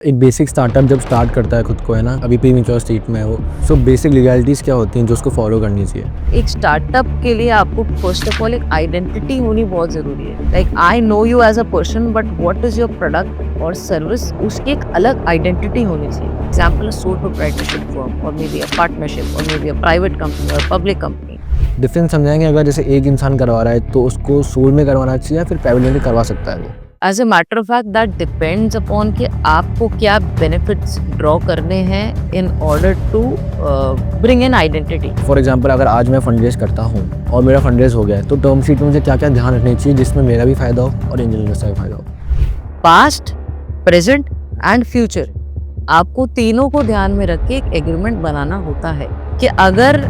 एक basic startup जब start करता है खुद को, है ना, अभी प्रीमेच्योर स्टेट में है वो, सो बेसिक लीगैलिटीज़ क्या होती हैं जो उसको फॉलो करनी चाहिए? एक स्टार्टअप के लिए आपको फर्स्ट ऑफ ऑल एक आइडेंटिटी होनी बहुत जरूरी है। Like I know you as a person, but what is your product और सर्विस, उसकी एक अलग आइडेंटिटी होनी चाहिए। Example soul proprietorship firm or may be a partnership or may be a private company or public company. Difference समझाएँगे? अगर जैसे एक इंसान करवा रहा है तो उसको सोल में करवाना चाहिए या फिर प्राइवेट लिमिटेड करवा सकता है वो? As a matter of fact that depends upon कि आपको क्या बेनिफिट्स ड्रॉ करने हैं in order to bring in identity. For example, अगर आज मैं फंड रेज़ करता हूँ और मेरा फंड रेज़ हो गया है, तो टर्म शीट में मुझे क्या-क्या ध्यान रखनी चाहिए जिसमें मेरा भी फ़ायदा हो और एंजल इन्वेस्टर का फ़ायदा हो? पास्ट, प्रेजेंट एंड फ्यूचर, आपको तीनों को ध्यान में रख के एक एग्रीमेंट बनाना होता है कि अगर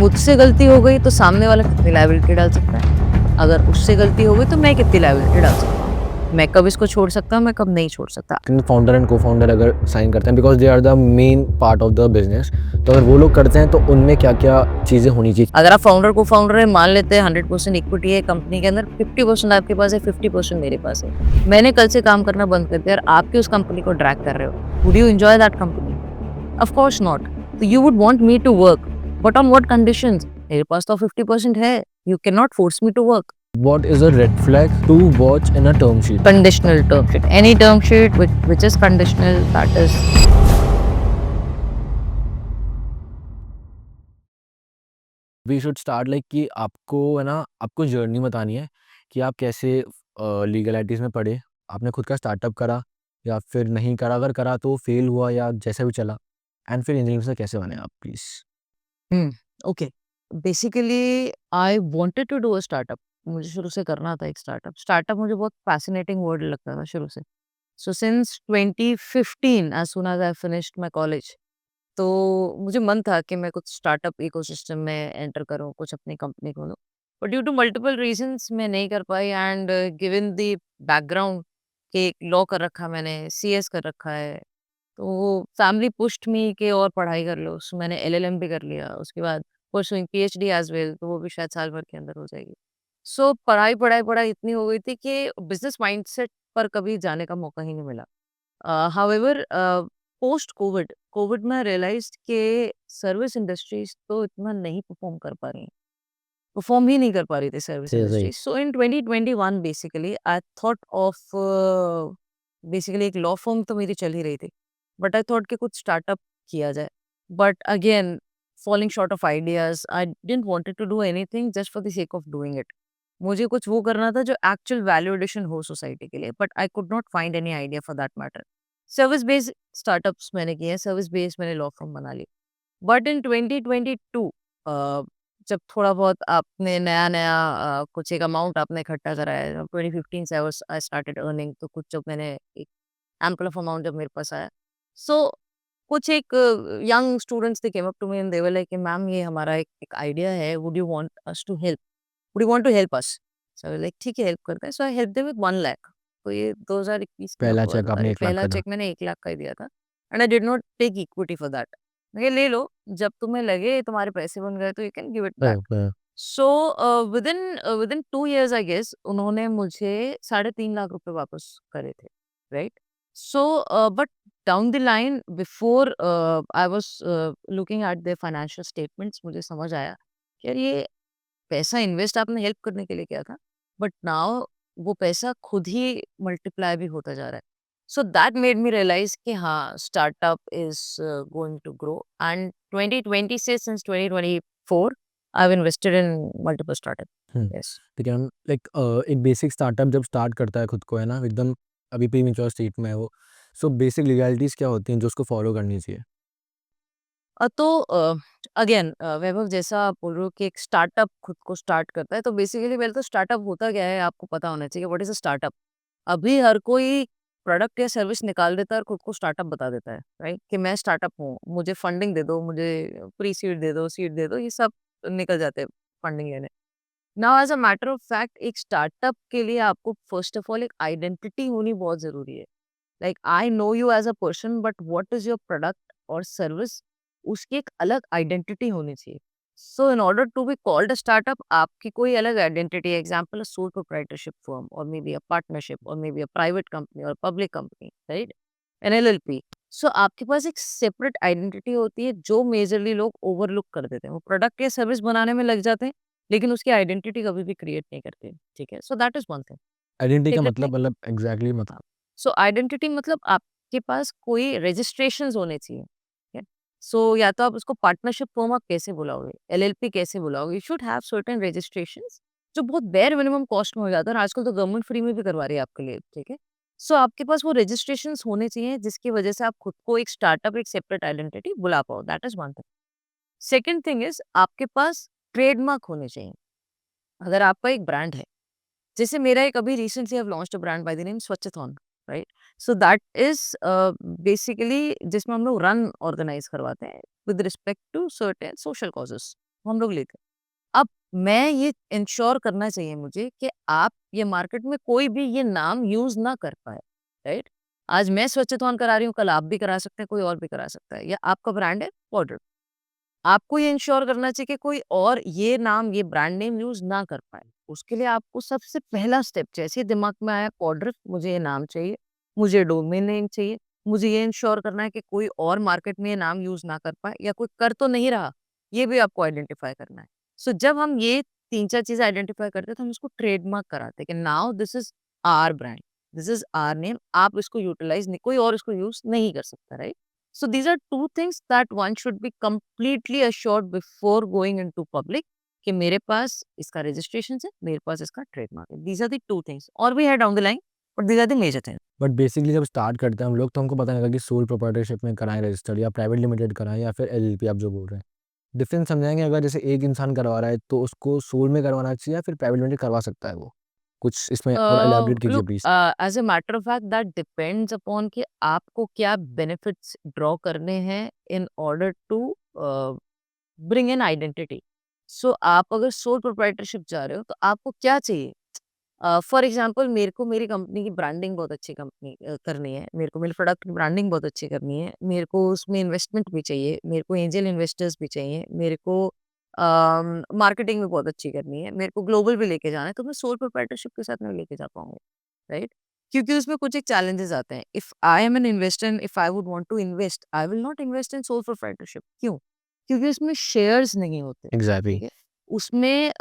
मुझसे गलती हो गई तो सामने वाला कितनी लायबिलिटी डाल सकता है, अगर उससे गलती हो गई तो मैं कितनी लायबिलिटी डाल सकता हूँ, मैं कब इसको छोड़ सकता हूँ, मैं कब नहीं छोड़ सकता। फाउंडर एंड को-फाउंडर अगर साइन करते हैं, because they are the main part of the business, तो अगर वो लोग करते हैं तो उनमें क्या-क्या चीज़ें होनी चाहिए? अगर आप फाउंडर को फाउंडर है, मान लेते हैं 100% इक्विटी है कंपनी के अंदर, 50% आपके पास है, 50% मेरे पास है, मैंने कल से काम करना बंद कर दिया और आप क्यों उस कंपनी को ड्रैग कर रहे हो, would you enjoy that company? Of course not. तो you would want me to work, but on what conditions? मेरे पास तो 50% है, you can not force me to work. What is a red flag to watch in a term sheet? Conditional term sheet, any term sheet which is conditional, that is we should start like कि आपको, है ना, आपको journey बतानी है कि आप कैसे लीगलिटीज़ में पड़े, आपने खुद का स्टार्टअप करा या फिर नहीं करा, अगर करा तो फेल हुआ या जैसा भी चला, एंड फिर इंजीनियरिंग से कैसे बने आप please? Hmm, okay. Basically I wanted to do a startup. मुझे शुरू से करना था एक स्टार्टअप। स्टार्टअप मुझे बहुत फैसिनेटिंग वर्ड लगता था शुरू से। So since 2015 as soon as I finished my college, तो मुझे मन था कि मैं कुछ स्टार्टअप इकोसिस्टम में एंटर करूं, कुछ अपनी कंपनी खोलूं, but due to multiple reasons मैं नहीं कर पाई। एंड गिवन द बैकग्राउंड के लॉ कर रखा, मैंने सीएस कर रखा है, तो वो फैमिली पुश्ड मी कि और पढ़ाई कर लो। सो मैंने एलएलएम भी कर लिया, उसके बाद परसुइंग पीएचडी एज वेल, तो वो भी शायद साल भर के अंदर हो जाएगी। सो पढ़ाई पढ़ाई पढ़ाई इतनी हो गई थी कि बिजनेस माइंडसेट पर कभी जाने का मौका ही नहीं मिला। हाउएवर पोस्ट कोविड कोविड में रियलाइज्ड कि सर्विस इंडस्ट्रीज तो इतना नहीं परफॉर्म कर पा रही, परफॉर्म ही नहीं कर पा रही थी सर्विस सही सही। Industry. So in 2021 basically I thought of, basically एक लॉ फर्म तो मेरी चल ही रही थी, बट आई थॉट कि कुछ स्टार्टअप किया जाए। But again falling short of ideas, I didn't wanted to do anything just for the sake of doing it. मुझे कुछ वो करना था जो एक्चुअल वैल्यू एडिशन हो सोसाइटी के लिए, but I could not find any idea for that matter. Service based startups मैंने किए हैं, सर्विस बेस्ड मैंने लॉ फर्म बना ली। बट इन 2022, जब थोड़ा बहुत आपने नया-नया कुछ एक अमाउंट आपने इकट्ठा करा है, 2015 से आई स्टार्टेड अर्निंग, तो कुछ जब मैंने एक एम्पल ऑफ अमाउंट जब मेरे पास आया, सो कुछ एक young students they came up to me and they were like कि मैम ये हमारा एक एक आइडिया है, would you want us to help? Would you want to help us? So I was like ठीक है, हेल्प करते हैं। So I help them with 1 lakh. तो ये 2021 में पहला हुआ चेक था और आपने ये 1 लाख पहला का था। चेक मैंने 1 लाख का ही दिया था and I did not take equity for that. मैं ले लो, जब तुम्हें लगे तुम्हारे पैसे बन गए तो you can give it back. So within 2 years I guess उन्होंने मुझे 3.5 लाख रुपए वापस करे थे, right? So but down the line before I was looking at the financial statements, मुझे समझ आया कि यार ये पैसा इन्वेस्ट आपने हेल्प करने के लिए किया था, बट नाउ वो पैसा खुद ही मल्टीप्लाई भी होता जा रहा है। So that made me realise कि हाँ, startup is going to grow. And 2020 से since 2024 I have invested in multiple startup. Hmm, yes. ठीक है मैम। लाइक एक बेसिक स्टार्टअप जब स्टार्ट करता है खुद को, है ना, एकदम अभी प्रीमेच्योर स्टेट में है वो, सो बेसिक लीगैलिटीज़ क्या होती हैं जो उसको फॉलो करनी चाहिए? तो अगेन वैभव, जैसा आप बोल रहे हो कि एक स्टार्टअप खुद को स्टार्ट करता है, तो बेसिकली पहले तो स्टार्टअप होता क्या है आपको पता होना चाहिए। What is a startup? अभी हर कोई प्रोडक्ट या सर्विस निकाल देता है और खुद को स्टार्टअप बता देता है, राइट? कि मैं स्टार्टअप हूँ, मुझे फंडिंग दे दो, मुझे प्री सीड दे दो, सीड दे दो, ये सब निकल जाते हैं फंडिंग लेने। Now as a matter of fact, एक स्टार्टअप के लिए आपको फर्स्ट ऑफ ऑल एक आइडेंटिटी होनी बहुत जरूरी है। Like I know you as a person, but what is your product और सर्विस, उसकी एक अलग आइडेंटिटी होनी चाहिए। So in order to be called a startup, आपकी कोई अलग identity, example a sole proprietorship firm or may be a partnership or may be a private company or public company, right? An LLP. So आपके पास एक separate identity होती है जो majorly लोग ओवरलुक कर देते हैं। वो प्रोडक्ट या सर्विस बनाने में लग जाते हैं, लेकिन उसकी आइडेंटिटी कभी भी क्रिएट नहीं करते। ठीक है? So that is one thing. Identity का सेकंड थिंग, मतलब एग्ज़ैक्टली हाँ, सो आइडेंटिटी मतलब आपके पास कोई रजिस्ट्रेशंस होने चाहिए, ठीक है? सो या तो आप उसको पार्टनरशिप फर्म आप कैसे बुलाओगे, एलएलपी कैसे बुलाओगे? You should have certain registrations जो बहुत बेयर मिनिमम कॉस्ट में हो जाता है और आजकल तो गवर्नमेंट फ्री में भी करवा रही है आपके लिए, ठीक है? सो आपके पास वो रजिस्ट्रेशंस होने चाहिए जिसकी वजह से आप खुद को एक स्टार्टअप, एक सेपरेट आइडेंटिटी बुला पाओ, that is one thing. Second thing is आपके पास ट्रेडमार्क होने चाहिए। अगर आपका एक ब्रांड है, जैसे मेरा एक अभी recently I have launched a brand by the name Swachhathon, right? So that is basically जिसमें हम लोग रन ऑर्गेनाइज़ करवाते हैं with respect to certain social causes, हम लोग लेते हैं। अब मैं ये इंश्योर करना चाहिए मुझे कि आप ये मार्केट में कोई भी ये नाम यूज़ ना कर पाए, राइट? आज मैं स्वच्छथॉन करा रही हूँ, कल आप भी करा सकते हैं, कोई और भी करा सकता है या आपका ब्रांड है पाउडर। आपको ये इंश्योर करना चाहिए कि कोई और ये नाम, ये ब्रांड नेम यूज़ ना कर पाए। उसके लिए आपको सबसे पहला स्टेप जैसे ही दिमाग में आया पाउडर, मुझे ये नाम चाहिए, मुझे डोमेन नेम चाहिए, मुझे ये इंश्योर करना है कि कोई और मार्केट में ये नाम यूज़ ना कर पाए या कोई कर तो नहीं रहा, ये भी आपको आइडेंटिफाई करना है। सो जब हम ये 3-4 चीज़ें आइडेंटिफाई करते हैं तो हम इसको ट्रेडमार्क कराते हैं कि now this is our brand, this is our name, आप इसको यूटिलाइज़ नहीं, कोई और इसको यूज़ नहीं कर सकता, right? So these are two things that one should be completely assured before going into public कि मेरे पास इसका रजिस्ट्रेशन है, मेरे पास इसका ट्रेडमार्क है। These are the two things और भी है down the line but these are the major things। But basically जब स्टार्ट करते हैं हम लोग तो हमको पता नहीं लगा कि सोल प्रोप्राइटरशिप में कराएँ रजिस्टर्ड या प्राइवेट लिमिटेड कराएँ या फिर एलएलपी आप जो बोल रहे हैं। डिफरेंस समझाएँगे अगर जैसे एक इंसान करवा रहा है तो उसको सोल में करवाना चाहिए या फिर प्राइवेट लिमिटेड करवा सकता है वो? कुछ इसमें और एलैबोरेट कीजिए look please. As a matter of fact that depends upon कि आपको क्या बेनिफिट्स ड्रॉ करने हैं in order to bring an identity. So आप अगर सोल प्रोप्राइटरशिप जा रहे हो तो आपको क्या चाहिए? फॉर एग्जांपल मेरे को मेरी कंपनी की ब्रांडिंग बहुत अच्छी करनी है, मेरे को मेरे प्रोडक्ट की ब्रांडिंग बहुत अच्छी करनी है, मेरे को उसमें इन्वेस्टमेंट भी चाहिए, मेरे को एंजल इन्वेस्टर्स भी चाहिए, मेरे को मार्केटिंग भी बहुत अच्छी करनी है, मेरे को ग्लोबल भी लेके जाना है, तो मैं सोल प्रोप्राइटरशिप के साथ नहीं लेके जा पाऊंगी, राइट? क्योंकि उसमें कुछ एक चैलेंजेस आते हैं। If I am an investor and if I would want to invest, I will not invest in sole proprietorship. क्यों? क्योंकि उसमें शेयर्स नहीं होते, एग्ज़ैक्टली। ठीक है? उसमें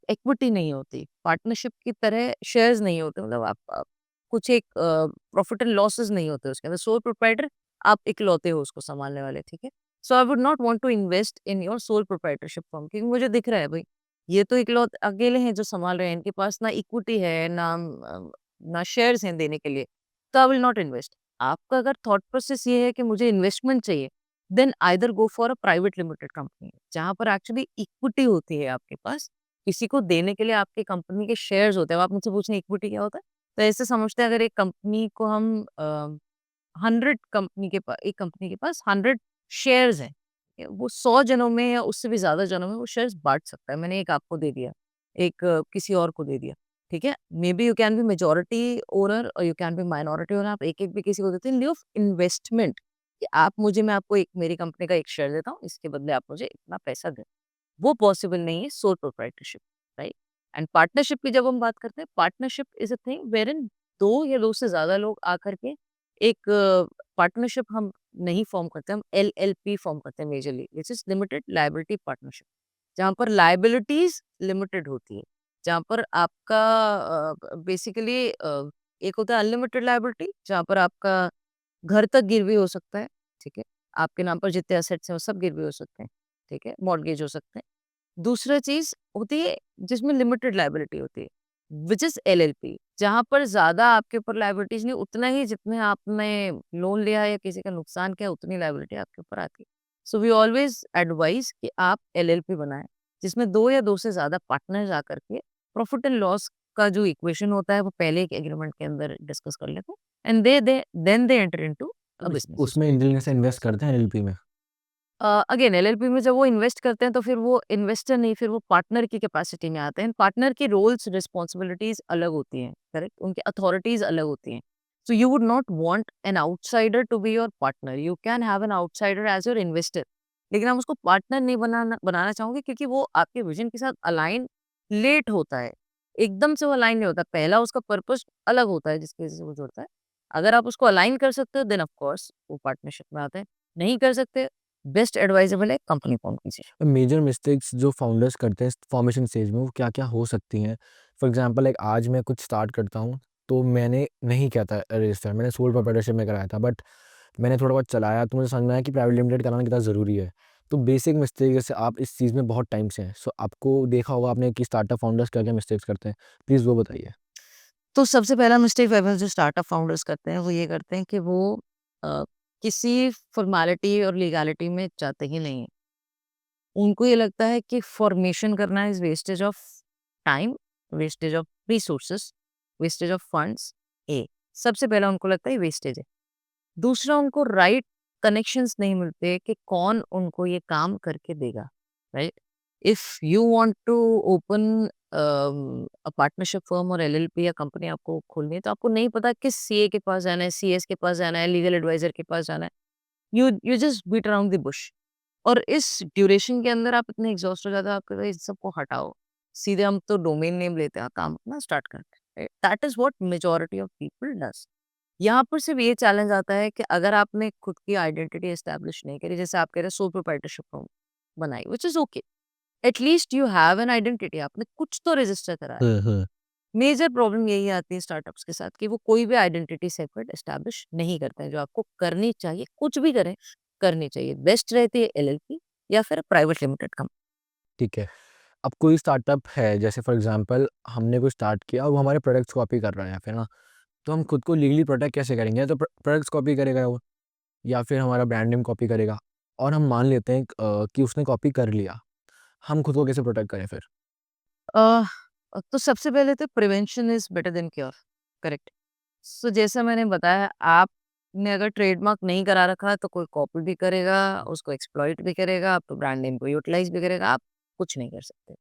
इक्विटी नहीं होती, पार्टनरशिप की तरह शेयर्स नहीं होते, मतलब आप कुछ एक प्रॉफिट एंड लॉसेस नहीं होते उसके अंदर। सोल प्रोप्राइटर आप इकलौते हो उसको सँभालने वाले, ठीक है? So I would not want to invest in your sole proprietorship firm क्योंकि मुझे दिख रहा है भई, ये तो इकलौते अकेले हैं जो सँभाल रहे हैं, इनके पास ना इक्विटी है, ना शेयर्स हैं देने के लिए, तो आई विल नॉट इन्वेस्ट। आपका अगर थॉट प्रोसेस ये है कि मुझे इन्वेस्टमेंट चाहिए, then either go for a private limited company जहाँ पर एक्चुअली इक्विटी होती है आपके पास, किसी को देने के लिए आपकी कंपनी के शेयर्स होते हैं। अब आप मुझसे पूछें इक्विटी क्या होता है? तो ऐसे समझते हैं अगर एक कंपनी को हम 100 एक कंपनी के पास 100 शेयर्स हैं, वो 100 जनों में या उससे भी ज़्यादा जनों में वो शेयर्स बाँट सकता है। मैंने एक आपको दे दिया, एक किसी और को दे दिया, ठीक है? Maybe you can be majority owner or you can be minority owner, आप एक-एक भी किसी को देते हैं इन लिeu ऑफ इन्वेस्टमेंट कि मैं आपको एक मेरी कंपनी का एक शेयर देता हूँ, इसके बदले आप मुझे इतना पैसा दें। वो पॉसिबल नहीं है sole proprietorship, right? And partnership की जब हम बात करते हैं, पार्टनरशिप इज़ अ थिंग व्हेरेइन 2 या 2 से ज़्यादा लोग आकर के एक पार्टनरशिप हम नहीं फॉर्म करते, हम एलएलपी फॉर्म करते हैं majorly, which is limited liability partnership. जहाँ पर लायबिलिटीज़ लिमिटेड होती है, जहाँ पर आपका बेसिकली एक होता है अनलिमिटेड लायबिलिटी, जहाँ पर आपका घर तक गिरवी हो सकता है, ठीक है? आपके नाम पर जितने एसेट्स हैं, वो सब गिरवी हो सकते हैं, ठीक है? मॉर्टगेज हो सकते हैं। दूसरा चीज़ होती है जिसमें लिमिटेड लायबिलिटी होती है, व्हिच इज़ एलएलपी जहाँ पर ज़्यादा आपके ऊपर लायबिलिटीज़ नहीं, उतना ही जितने आपने लोन लिया है या किसी का नुकसान किया, उतनी लायबिलिटी आपके ऊपर आती है। सो वी ऑलवेज़ एडवाइज़ कि आप एलएलपी बनाएँ, जिसमें 2 या 2 से ज़्यादा पार्टनर्स आकर के प्रॉफिट एंड लॉस का जो इक्वेशन होता है, वो पहले एक एग्रीमेंट के अंदर डिस्कस कर लेते हैं and they then they enter into a तो बिज़नेस। उसमें एंजल से इन्वेस्ट करते हैं एलएलपी में? अगेन एलएलपी में जब वो इन्वेस्ट करते हैं तो फिर वो इन्वेस्टर नहीं, फिर वो पार्टनर की कैपेसिटी में आते हैं। पार्टनर की रोल्स रिस्पॉन्सिबिलिटीज अलग होती हैं, करेक्ट? उनकी अथॉरिटीज अलग होती हैं। So you would not want an outsider to be your partner, you can have an outsider as your investor, लेकिन हम उसको पार्टनर नहीं बनाना बनाना चाहोगे क्योंकि वो आपके विजन के साथ अलाइन लेट होता है, एकदम से वो अलाइन नहीं होता। पहला उसका पर्पस अलग होता है जिसकी वजह से वो जुड़ता है, अगर आप उसको अलाइन कर सकते हो देन ऑफ कोर्स वो पार्टनरशिप में आते हैं, नहीं कर सकते बेस्ट एडवाइजेबल है कंपनी फॉर्म कीजिए। मेजर मिस्टेक्स जो फाउंडर्स करते हैं फॉर्मेशन स्टेज में, वो क्या-क्या हो सकती हैं? फॉर एग्ज़ाम्पल लाइक आज मैं कुछ स्टार्ट करता हूँ, तो मैंने नहीं किया था रजिस्टर, मैंने सोल प्रोप्राइटरशिप में कराया था, बट मैंने थोड़ा बहुत चलाया तो मुझे समझ में आया कि प्राइवेट लिमिटेड कराना कितना ज़रूरी है। तो बेसिक मिस्टेक, जैसे आप इस चीज़ में बहुत टाइम से हैं, सो आपको देखा होगा आपने कि स्टार्टअप फाउंडर्स क्या-क्या मिस्टेक्स करते हैं। प्लीज़ वो बताइए? तो सबसे पहला मिस्टेक वेल जो स्टार्टअप फाउंडर्स करते हैं वो ये करते हैं कि वो अ, किसी फॉर्मेलिटी और लीगैलिटी में जाते ही नहीं हैं। उनको ये लगता है कि फॉर्मेशन करना is wastage of time, wastage of resources, wastage of funds uh. सबसे पहला उनको लगता है ये वेस्टेज है। दूसरा उनको राइट कनेक्शंस नहीं मिलते कि कौन उनको ये काम करके देगा, right? If you want to open a partnership firm और एलएलपी या कंपनी आपको खोलनी है तो आपको नहीं पता किस सीए के पास जाना है, सीएस के पास जाना है, लीगल एडवाइजर के पास जाना है। You just beat around the bush और इस ड्यूरेशन के अंदर आप इतने एग्जॉस्ट हो जाते हो, आपको इस सबको हटाओ। सीधे हम तो डोमेन नेम लेते हैं, काम अपना स्टार्ट करते हैं। That is what majority of people does. यहाँ पर सिर्फ ये चैलेंज आता है कि अगर आपने खुद की आइडेंटिटी एस्टैब्लिश नहीं करी, जैसे आप कह रहे हैं सोल प्रोप्राइटरशिप फर्म बनाई, which is okay, at least you have an identity, आपने कुछ तो रजिस्टर करा है। हुँ, हुँ। मेजर प्रॉब्लम यही आती है स्टार्टअप्स के साथ कि वो कोई भी आइडेंटिटी सेपरेट एस्टैब्लिश नहीं करते हैं, जो आपको करनी चाहिए, कुछ भी करें, करनी चाहिए। बेस्ट रहती है एलएलपी या फिर प्राइवेट लिमिटेड कंपनी। ठीक है। अब कोई स्टार्टअप है, जैसे फॉर एग्ज़ाम्पल हमने कोई स्टार्ट किया और वो हमारे प्रोडक्ट्स कॉपी कर रहा है या फिर ना, तो हम खुद को लीगली प्रोटेक्ट कैसे करेंगे? या तो प्रोडक्ट्स कॉपी करेगा वो, या फिर हमारा ब्रांड नेम कॉपी करेगा, और हम मान लेते हैं कि उसने कॉपी कर लिया। हम खुद को कैसे प्रोटेक्ट करें फिर? अ, तो सबसे पहले तो prevention is better than cure, correct. So जैसा मैंने बताया, आपने अगर ट्रेडमार्क नहीं करा रखा तो कोई कॉपी भी करेगा, उसको एक्सप्लॉइट भी करेगा, आपके ब्रांड नेम को यूटिलाइज भी करेगा, आप कुछ नहीं कर सकते,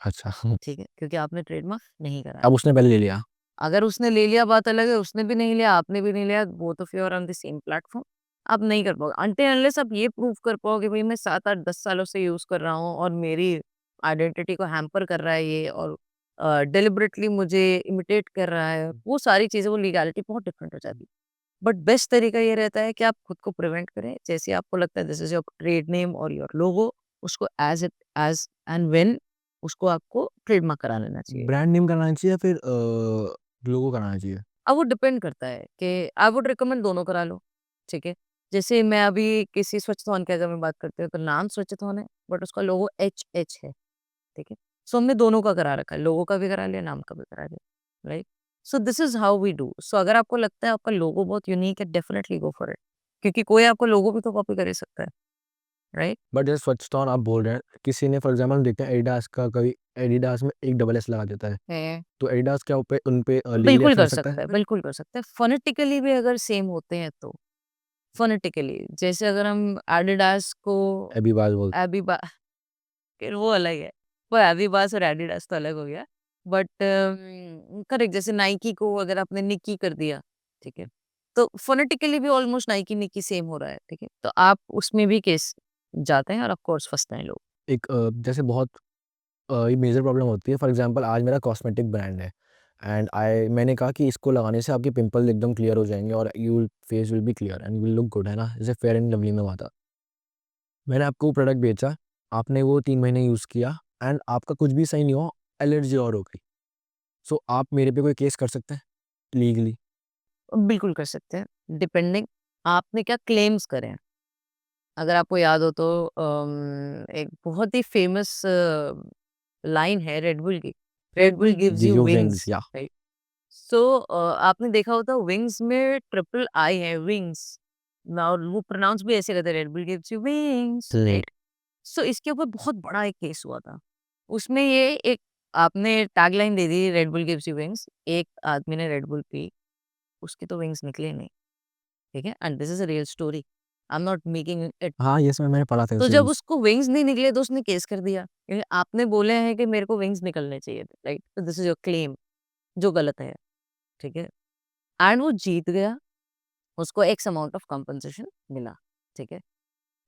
अच्छा। ठीक है? क्योंकि आपने ट्रेडमार्क नहीं कराया। अब उसने पहले ले लिया। अगर उसने ले लिया बात अलग है, उसने भी नहीं लिया, आपने भी नहीं लिया, both of you are on the same platform, आप नहीं कर पाओगे। अनटिल अनलेस आप ये प्रूव कर पाओ कि भई मैं 7, 8, 10 सालों से यूज़ कर रहा हूँ और मेरी आइडेंटिटी को हैम्पर कर रहा है ये और डेलिबरेटली मुझे इमिटेट कर रहा है, वो सारी चीज़ें, वो लीगैलिटी बहुत डिफरेंट हो जाती है। बट बेस्ट तरीका ये रहता है कि आप खुद को प्रिवेंट करें, जैसे आपको लगता है this is your trade name और योर लोगो, उसको एज़ एंड व्हेन उसको आपको ट्रेडमार्क करा लेना चाहिए। ब्रांड नेम कराना चाहिए या फिर लोगो कराना चाहिए? अब वो डिपेंड करता है कि आई वुड रिकमेंड दोनों करा लो, ठीक है? जैसे मैं अभी किसी स्वच्छथॉन की अगर मैं बात करती हूँ, तो नाम स्वच्छथॉन है, बट उसका लोगो एचएच है, ठीक है? सो हमने दोनों का करा रखा है, लोगो का भी करा लिया, नाम का भी करा लिया, right? So this is how we do. So अगर आपको लगता है आपका लोगो बहुत यूनिक है, डेफिनिटली गो फॉर इट, क्योंकि कोई आपका लोगो भी तो कॉपी कर ही सकता है, राइट? बट जैसे स्वच्छता आप बोल रहे हैं, किसी ने फॉर एग्ज़ाम्पल हम देखते हैं एडिडास का, कभी एडिडास में एक डबल एस लगा देता है। है। तो एडिडास क्या उन पे लीगली बिल्कुल एक्शन ले कर सकता सकता है है, फिर? बिल्कुल कर सकता है। फ़ोनेटिकली भी अगर सेम होते हैं तो, फ़ोनेटिकली जैसे अगर हम एडिडास को एबीबास बोलते एबिबा फिर वो अलग है। वो एविबास और एडिडास तो अलग हो गया। बट करेक्ट, जैसे नाइकी को अगर आपने निकी कर दिया, ठीक है? तो फोनेटिकली भी ऑलमोस्ट नाइकी निकी सेम हो रहा है, ठीक है? तो आप उसमें भी केस जाते हैं और ऑफ कोर्स फँसते हैं लोग। एक जैसे बहुत ये मेजर प्रॉब्लम होती है, फॉर एग्ज़ाम्पल आज मेरा कॉस्मेटिक ब्रांड है, एंड मैंने कहा कि इसको लगाने से आपके पिंपल एकदम क्लियर हो जाएँगे और face will be clear and will look good, है ना? जैसे फेयर एंड लवली में हुआ था। मैंने आपको वो प्रोडक्ट बेचा, आपने वो 3 महीने यूज़ किया एंड आपका कुछ भी सही नहीं हुआ, एलर्जी और हो गई। सो आप मेरे पे कोई केस कर सकते हैं लीगली? बिल्कुल कर सकते हैं, डिपेंडिंग आपने क्या क्लेम्स करे हैं। अगर आपको याद हो तो एक बहुत ही फेमस लाइन है रेड बुल की, red Bull gives give you you wings, wings, या राइट? सो आपने देखा होता विंग्स में ट्रिपल आई है, विंग्स। नाउ वो प्रोनाउंस भी ऐसे करते हैं, Red Bull gives you wings, right? So इसके ऊपर बहुत बड़ा एक केस हुआ था। उसमें ये एक आपने tagline they the red Bull gives you wings, एक आदमी ने रेड बुल पी, उसकी तो विंग्स निकले नहीं, ठीक है? And this is a real story. I am not making it. हाँ, ये सब मैंने पढ़ा था तो उसे जब न्यूज़। उसको विंग्स नहीं निकले तो उसने केस कर दिया, क्योंकि आपने बोले हैं कि मेरे को विंग्स निकलने चाहिए थे, राइट? तो दिस इज़ योर क्लेम, जो गलत है, ठीक है? एंड वो जीत गया, उसको एक्स अमाउंट ऑफ कंपनसेशन मिला, ठीक है?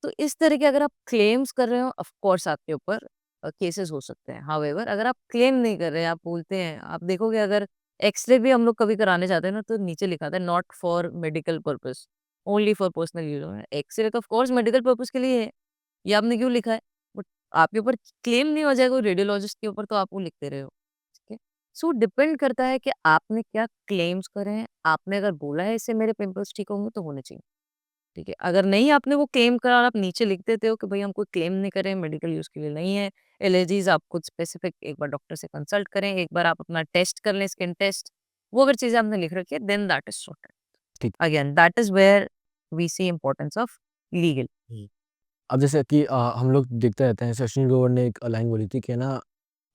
तो इस तरह के अगर आप क्लेम्स कर रहे हो, ऑफ कोर्स आपके ऊपर केसेस हो सकते हैं। हाउएवर अगर आप क्लेम नहीं कर रहे हैं, आप बोलते हैं, आप देखोगे अगर एक्स-रे भी हम लोग कभी कराने जाते हैं ना, तो नीचे लिखा था not for medical purpose, only for personal use. X-ray तो ऑफ कोर्स मेडिकल पर्पस के लिए है, ये आपने क्यों लिखा है? बट आपके ऊपर क्लेम नहीं हो जाएगा रेडियोलॉजिस्ट के ऊपर, तो आप वो लिखते रहे हो, ठीक है? सो डिपेंड करता है कि आपने क्या क्लेम्स करे हैं, आपने अगर बोला है इससे मेरे पिंपल्स ठीक होंगे तो होने चाहिए, ठीक है? अगर नहीं आपने वो क्लेम करा और आप नीचे लिख देते हो कि भई हम कोई क्लेम नहीं कर रहे हैं, मेडिकल यूज़ के लिए नहीं है, एलर्जीज़ आप खुद स्पेसिफिक एक बार डॉक्टर से कंसल्ट करें, एक बार आप अपना टेस्ट कर लें, स्किन टेस्ट, वो अगर चीज़ें आपने लिख रखी है, देन दैट इज़ सॉर्टेड। ठीक। Again that is where we see importance of legal. अब जैसे कि हम लोग देखते रहते हैं, सचिन ग्रोवर ने एक लाइन बोली थी कि ना,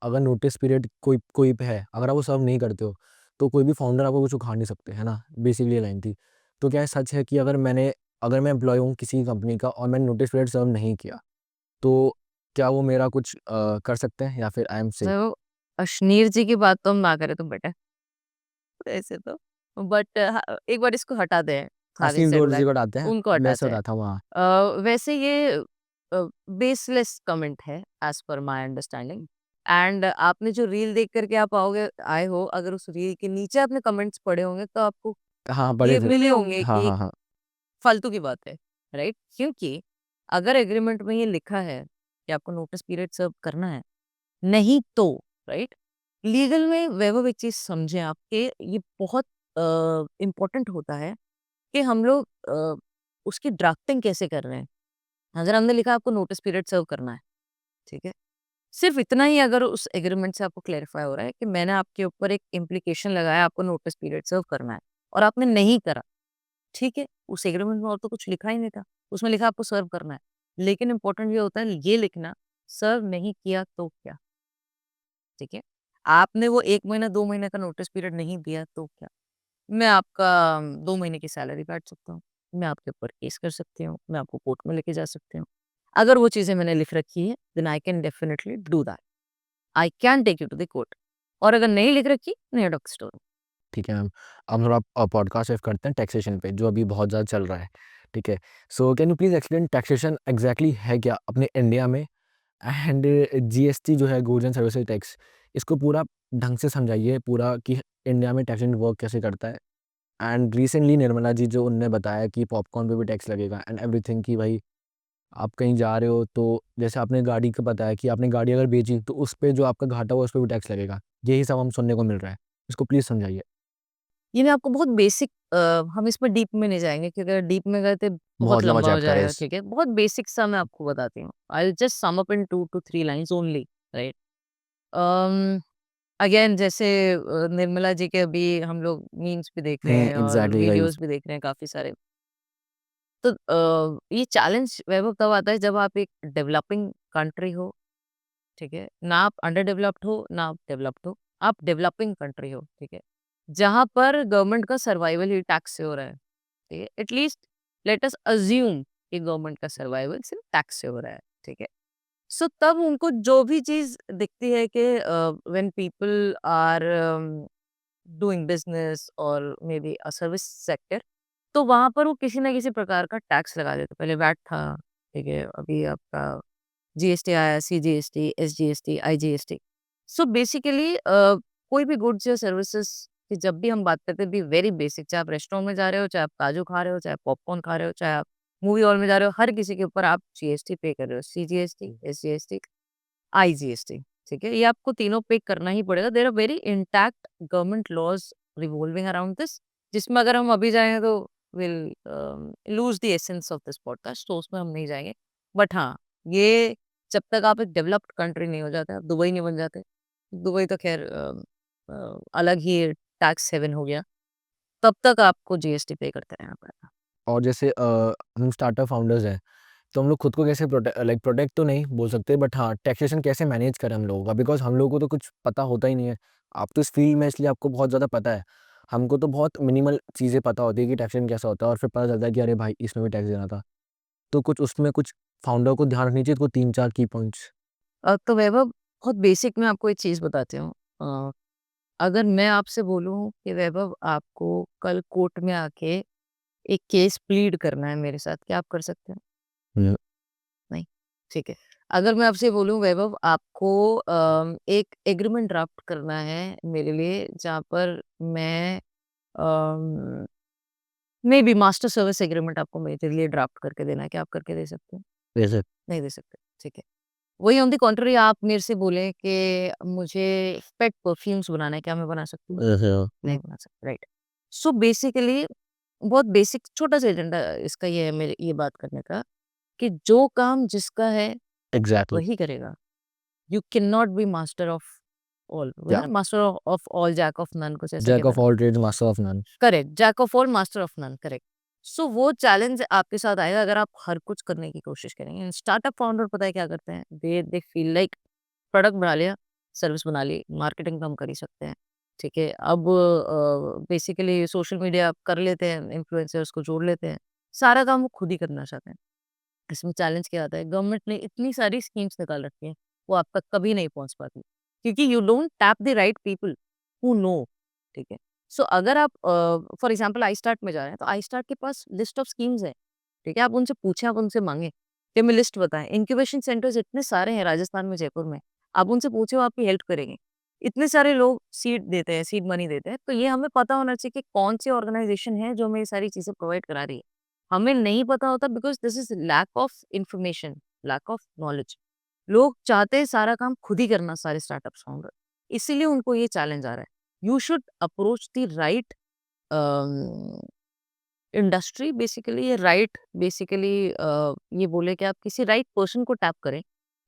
अगर नोटिस पीरियड कोई कोई पे है, अगर आप वो सर्व नहीं करते हो, तो कोई भी फाउंडर आपको कुछ उखाड़ नहीं सकते, है ना? बेसिकली ये लाइन थी। तो क्या ये सच है कि अगर मैं एम्प्लॉयी हूँ किसी कंपनी का और मैंने नोटिस पीरियड सर्व नहीं किया, तो क्या वो मेरा कुछ कर सकते हैं या फिर आई एम सेफ? तो अश्नीर जी की बात तो हम ना करें तो बेटर ऐसे तो। बट एक बार इसको हटा दें, हैविंग हसीन सेड रोड जी दैट, को हटाते हैं, उनको मैं हटाते से हैं। रहा था वहाँ। वैसे ये बेसलेस कमेंट है as per my understanding. And आपने जो रील देख कर के आप आए हो, अगर उस रील के नीचे आपने कमेंट्स पढ़े होंगे तो आपको हाँ, बड़े ये थे। मिले होंगे हाँ, कि हाँ, हाँ। फालतू की बात है, राइट? क्योंकि अगर एग्रीमेंट में ये लिखा है कि आपको नोटिस पीरियड सर्व करना है, नहीं तो, राइट? लीगल में वैभव एक चीज़ समझें आप कि ये बहुत इम्पोर्टेंट होता है कि हम लोग उसकी ड्राफ्टिंग कैसे कर रहे हैं। अगर हमने लिखा आपको नोटिस पीरियड सर्व करना है, ठीक है? सिर्फ इतना ही अगर उस एग्रीमेंट से आपको क्लैरिफाई हो रहा है कि मैंने आपके ऊपर एक इम्प्लीकेशन लगाया, आपको नोटिस पीरियड सर्व करना है और आपने नहीं करा, ठीक है? उस एग्रीमेंट में और तो कुछ लिखा ही नहीं था। उसमें लिखा आपको सर्व करना है। लेकिन इम्पोर्टेंट ये होता है ये लिखना, सर्व नहीं किया तो क्या? ठीक है? आपने वो 1 महीना 2 महीने का नोटिस पीरियड नहीं दिया तो क्या? मैं आपका 2 महीने की सैलरी काट सकता हूँ। मैं आपके ऊपर केस कर सकती हूँ। मैं आपको कोर्ट में लेके जा सकती हूँ। अगर वो चीज़ें मैंने लिख रखी है, then I can definitely do that. I can take you to the court. और अगर नहीं लिख रखी, नहीं डॉग स्टोरी। ठीक है मैम। अब थोड़ा पॉडकास्ट शिफ्ट करते हैं टैक्सेशन पे, जो अभी बहुत ज़्यादा चल रहा है, ठीक है? So can you please explain taxation exactly है क्या अपने इंडिया में? एंड जीएसटी जो है, गुड्स एंड सर्विसेज टैक्स, इसको पूरा ढंग से समझाइए पूरा कि इंडिया में टैक्सेशन वर्क कैसे करता है। एंड रिसेंटली निर्मला जी जो उन्होंने बताया कि पॉपकॉर्न पे भी टैक्स लगेगा एंड एवरीथिंग, कि भाई आप कहीं जा रहे हो तो जैसे आपने गाड़ी का बताया कि आपने गाड़ी अगर बेची तो उस पे जो आपका घाटा हुआ उस पे भी टैक्स लगेगा। यही सब हम सुनने को मिल रहा है। इसको प्लीज़ समझाइए। ये मैं आपको बहुत बेसिक हम इसमें डीप में नहीं जाएँगे क्योंकि अगर डीप में गए तो बहुत बहुत लंबा लंबा हो चैप्टर है जाएगा, इस। ठीक है? बहुत बेसिक सा मैं आपको बताती हूँ। I will just sum up in 2 to 3 lines only, right? Um, again जैसे निर्मला जी के अभी हम लोग मीम्स भी देख रहे हैं और एग्ज़ैक्टली वही। वीडियोज़ भी देख रहे हैं काफ़ी सारे। तो ये चैलेंज वैभव तब आता है जब आप एक डेवलपिंग कंट्री हो, ठीक है? ना आप अंडर डेवलप्ड हो, ना आप डेवलप्ड हो, आप डेवलपिंग कंट्री हो, ठीक है? जहाँ पर गवर्नमेंट का सर्वाइवल ही टैक्स से हो रहा है, ठीक है? एटलीस्ट लेट अस अज़्यूम कि गवर्नमेंट का सर्वाइवल सिर्फ टैक्स से हो रहा है, ठीक है? सो तब उनको जो भी चीज़ दिखती है कि when people are doing business or may be a service sector, तो वहाँ पर वो किसी न किसी प्रकार का टैक्स लगा देते हैं। पहले वैट था, ठीक है? अभी आपका जीएसटी आया, CGST, SGST, IGST. So basically कोई भी गुड्स या सर्विसेज़ की जब भी हम बात करते हैं, बी वेरी बेसिक, चाहे आप रेस्टोरेंट में जा रहे हो, चाहे आप काजू खा रहे हो, चाहे पॉपकॉर्न खा रहे हो, चाहे आप मूवी हॉल में जा रहे हो, हर किसी के ऊपर आप जीएसटी पे कर रहे हो। सीजीएसटी, एसजीएसटी, आईजीएसटी, ठीक है? ये आपको तीनों पे करना ही पड़ेगा। There are very intact government laws revolving around this, जिसमें अगर हम अभी जाएँ तो will lose the essence of this podcast, तो उसमें हम नहीं जाएँगे। बट हाँ, ये जब तक आप एक डेवलप्ड कंट्री नहीं हो जाते, आप दुबई नहीं बन जाते। दुबई तो ख़ैर अलग ही टैक्स हेवन हो गया, तब तक आपको जीएसटी पे करते रहना पड़ेगा। और जैसे हम स्टार्टअप फाउंडर्स हैं, तो हम लोग खुद को कैसे प्रोटेक्ट तो नहीं बोल सकते, बट हाँ, टैक्सेशन कैसे मैनेज करें हम लोगों का? बिकॉज़ हम लोगों को तो कुछ पता होता ही नहीं है। आप तो इस फ़ील्ड में, इसलिए आपको बहुत ज़्यादा पता है। हमको तो बहुत मिनिमल चीज़ें पता होती है कि टैक्सेशन कैसा होता है, और फिर पता चलता है कि अरे भाई, इसमें भी टैक्स देना था। तो कुछ उसमें कुछ फाउंडर को ध्यान रखनी चाहिए, तो 3-4 की पॉइंट्स। तो वैभव बहुत बेसिक मैं आपको एक चीज़ बताती हूँ। अगर मैं आपसे बोलूँ कि वैभव आपको कल कोर्ट में आके एक केस प्लीड करना है मेरे साथ, क्या आप कर सकते हो? हुँ। नहीं, ठीक है। अगर मैं आपसे बोलूँ वैभव आपको एक एग्रीमेंट ड्राफ्ट करना है मेरे लिए जहाँ पर मैं अम, मेबी मास्टर सर्विस एग्रीमेंट आपको मेरे लिए ड्राफ्ट करके देना है, क्या आप करके दे सकते हैं? जैसे नहीं दे सकते, ठीक है। वही ऑन द कॉन्ट्ररी आप मेरे से बोलें कि मुझे पेट परफ्यूम्स बनाना है, क्या मैं बना सकती हूँ? ऐसे नहीं बना सकते, राइट। सो बेसिकली बहुत बेसिक छोटा-सा एजेंडा इसका ये है मेरे ये बात करने का कि जो काम जिसका है एग्ज़ैक्टली। वही करेगा। You can not be master of all, वो है या ना master of all jack of none कुछ ऐसा जैक कहते हैं ऑफ ना? All trades master of none. Correct, jack of all master of none, correct. So वो चैलेंज आपके साथ आएगा अगर आप हर कुछ करने की कोशिश करेंगे। स्टार्टअप फाउंडर पता है क्या करते हैं? दे फील लाइक प्रोडक्ट बना लिया, सर्विस बना ली, मार्केटिंग तो हम कर ही सकते हैं, ठीक है। अब बेसिकली सोशल मीडिया कर लेते हैं, इन्फ्लुएंसर्स को जोड़ लेते हैं, सारा काम वो खुद ही करना चाहते हैं। इसमें चैलेंज क्या आता है? गवर्नमेंट ने इतनी सारी स्कीम्स निकाल रखी हैं, वो आप तक कभी नहीं पहुँच पाती, क्योंकि you don't tap the right people who no, ठीक है। सो अगर आप फॉर एग्जांपल आईस्टार्ट में जा रहे हैं, तो आईस्टार्ट के पास लिस्ट ऑफ स्कीम्स है, ठीक है। आप उनसे पूछें, आप उनसे माँगे कि हमें लिस्ट बताएँ। इंक्यूबेशन सेंटर्स इतने सारे हैं राजस्थान में, जयपुर में, आप उनसे पूछे वो आपकी हेल्प करेंगे। इतने सारे लोग सीड देते हैं, सीड मनी देते हैं, तो ये हमें पता होना चाहिए कि कौन-सी ऑर्गनाइज़ेशन है जो हमें ये सारी चीज़ें प्रोवाइड करा रही है। हमें नहीं पता होता because this is lack of information, lack of knowledge. लोग चाहते हैं सारा काम खुद ही करना, सारे स्टार्टअप्स फाउंडर, इसीलिए उनको ये चैलेंज आ रहा है। You should approach the right um, industry basically, ये राइट बेसिकली ये बोले कि आप किसी राइट पर्सन को टैप करें,